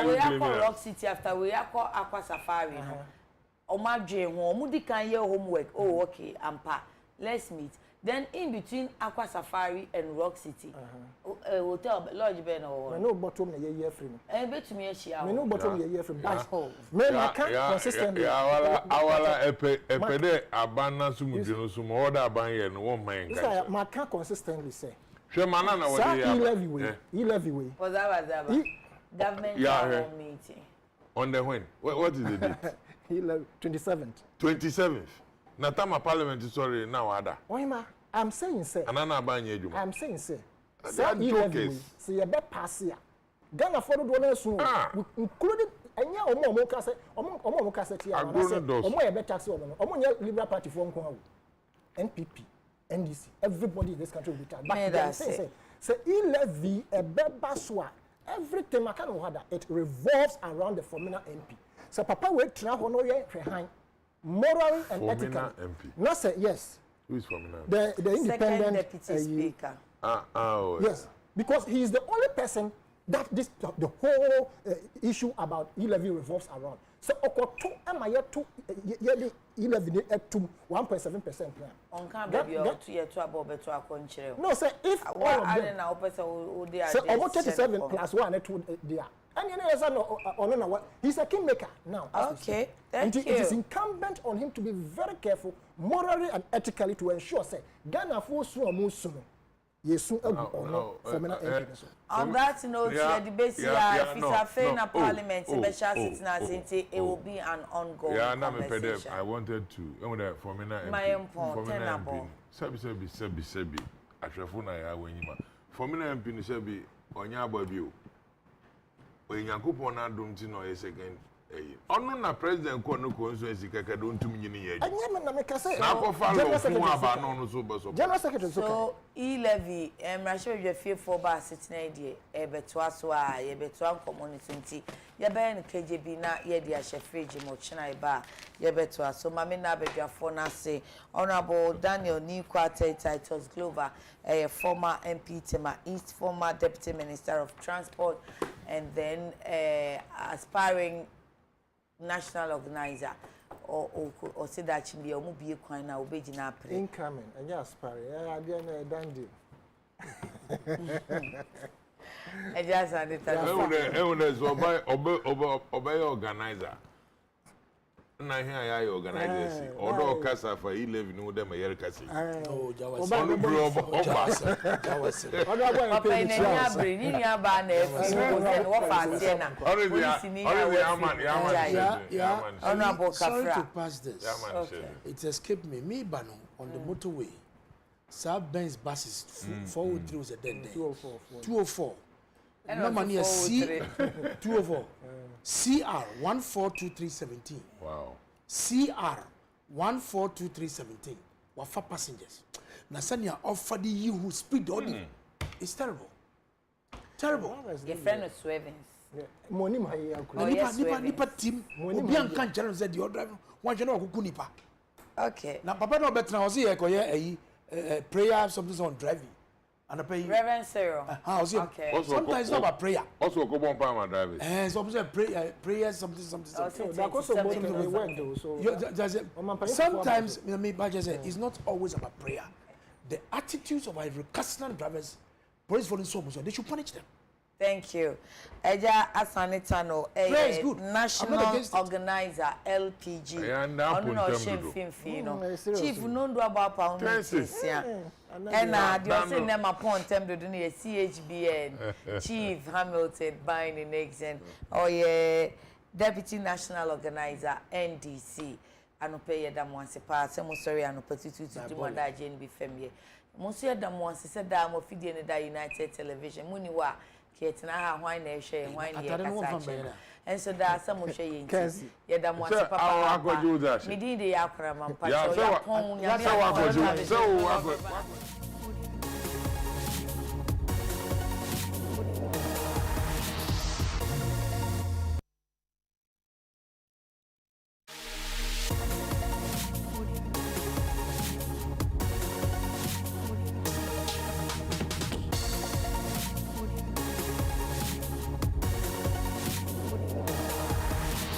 we are Rock City, after we are Aqua Safari, homework. Oh, okay, Ampa. Let's meet. Then in between Aqua Safari and Rock City, hotel lodge ben or no bottom a year free. And bet to me a no bottom a year from back home. Men can't consistently. Awala epede abana sumudino sumo order abanye no one mind. My can't consistently say. She manana what he levy way. Was that government meeting. On the when? What is the date? 27th. 27th. Natama Parliament is sorry now, Ada. I'm saying, sir. I'm saying, sir. Sir, see a bad pass here. Ghana for the donors soon, including and yeah, Omo Cassette, Omo better tax Omo Liberal Party for NPP, NDC, everybody in this country will be taxed. But say, levy a bad baswa. Everything I can order, it revolves around the formula MP. So, Papa, wait, now, behind. Morally and ethically. No, sir, yes. Who is from the independent second deputy speaker. Yes, because he is the only person that the whole issue about e-levy revolves around. So, okoto amaya to e-levy to 1.7%. On can be to year to about better control. No, sir, if all of them, so almost 37 plus 1 and 2 there. And you know, he's a kingmaker now. Okay, thank you. It is incumbent on him to be very careful, morally and ethically, to ensure, say, Ghana for sumo. Yes, on that note, the debate here, if it's a fair in Parliament, it will be an ongoing conversation. I wanted to, my own point, Sebi, Ashafuna ya wenyima. formula MP ni se bi onya aba bi o Onyankopon na dom ti no ye second ono na president ko no constituency kaka don tum nyini ye anya na me ka say na ko follow fun aba no no so bo so general secretary so e-levy emrashe we fie for ba sitina die ebeto aso a ye beto an community nti ye be en KJB na ye dia shefrage mo china ba ye beto aso mame na abedwafo na say honorable Daniel Nikwate Titus Glover former MP Tema East, former deputy minister of transport and then aspiring national organizer or say that chimbi omu biye kwan na obeji na pre incoming and ya aspire ya dey na done deal just and it obey organizer na here ya organizer odo kasa for e-levy no dem yer kasi oh jawas odo bro jawas odo agba papa ni nya bre ni nya ba na efu wo fa tie na honorable sorry to pass this okay. It escaped me bano on the motorway South Benz buses 403 was a dead day 204 no money C 204 CR 142317 wow CR 142317 wafa passengers na sanya offer the you who speed on it's terrible your friend is swerving money ma ya ku nipa team obi an kan challenge said the driver one channel okuku nipa okay na papa no betra o say e ko ye prayer something on driving and pay Reverend Cyril okay sometimes it's not about prayer also go bon pa driving so prayer something that goes so both the way though so sometimes me just say it's not always about prayer the attitudes of our recalcitrant drivers police following so they should punish them. Thank you. Eja Asanitano, national organizer LPG. Chief Nondo about pound. And the same name upon them to do CHBN, Chief Hamilton buying in exam. Oh yeah, Deputy National Organizer NDC. Anope yedam once pass. I'm sorry, anope to do what I Jane be family. Monsieur Dam once said that I'm officially in the United Television. Muniwa. Kietna ha hwan na ehwe hwan ye kasa and so that some of you ye da mo papa me din de yakra man pa so ya pon ya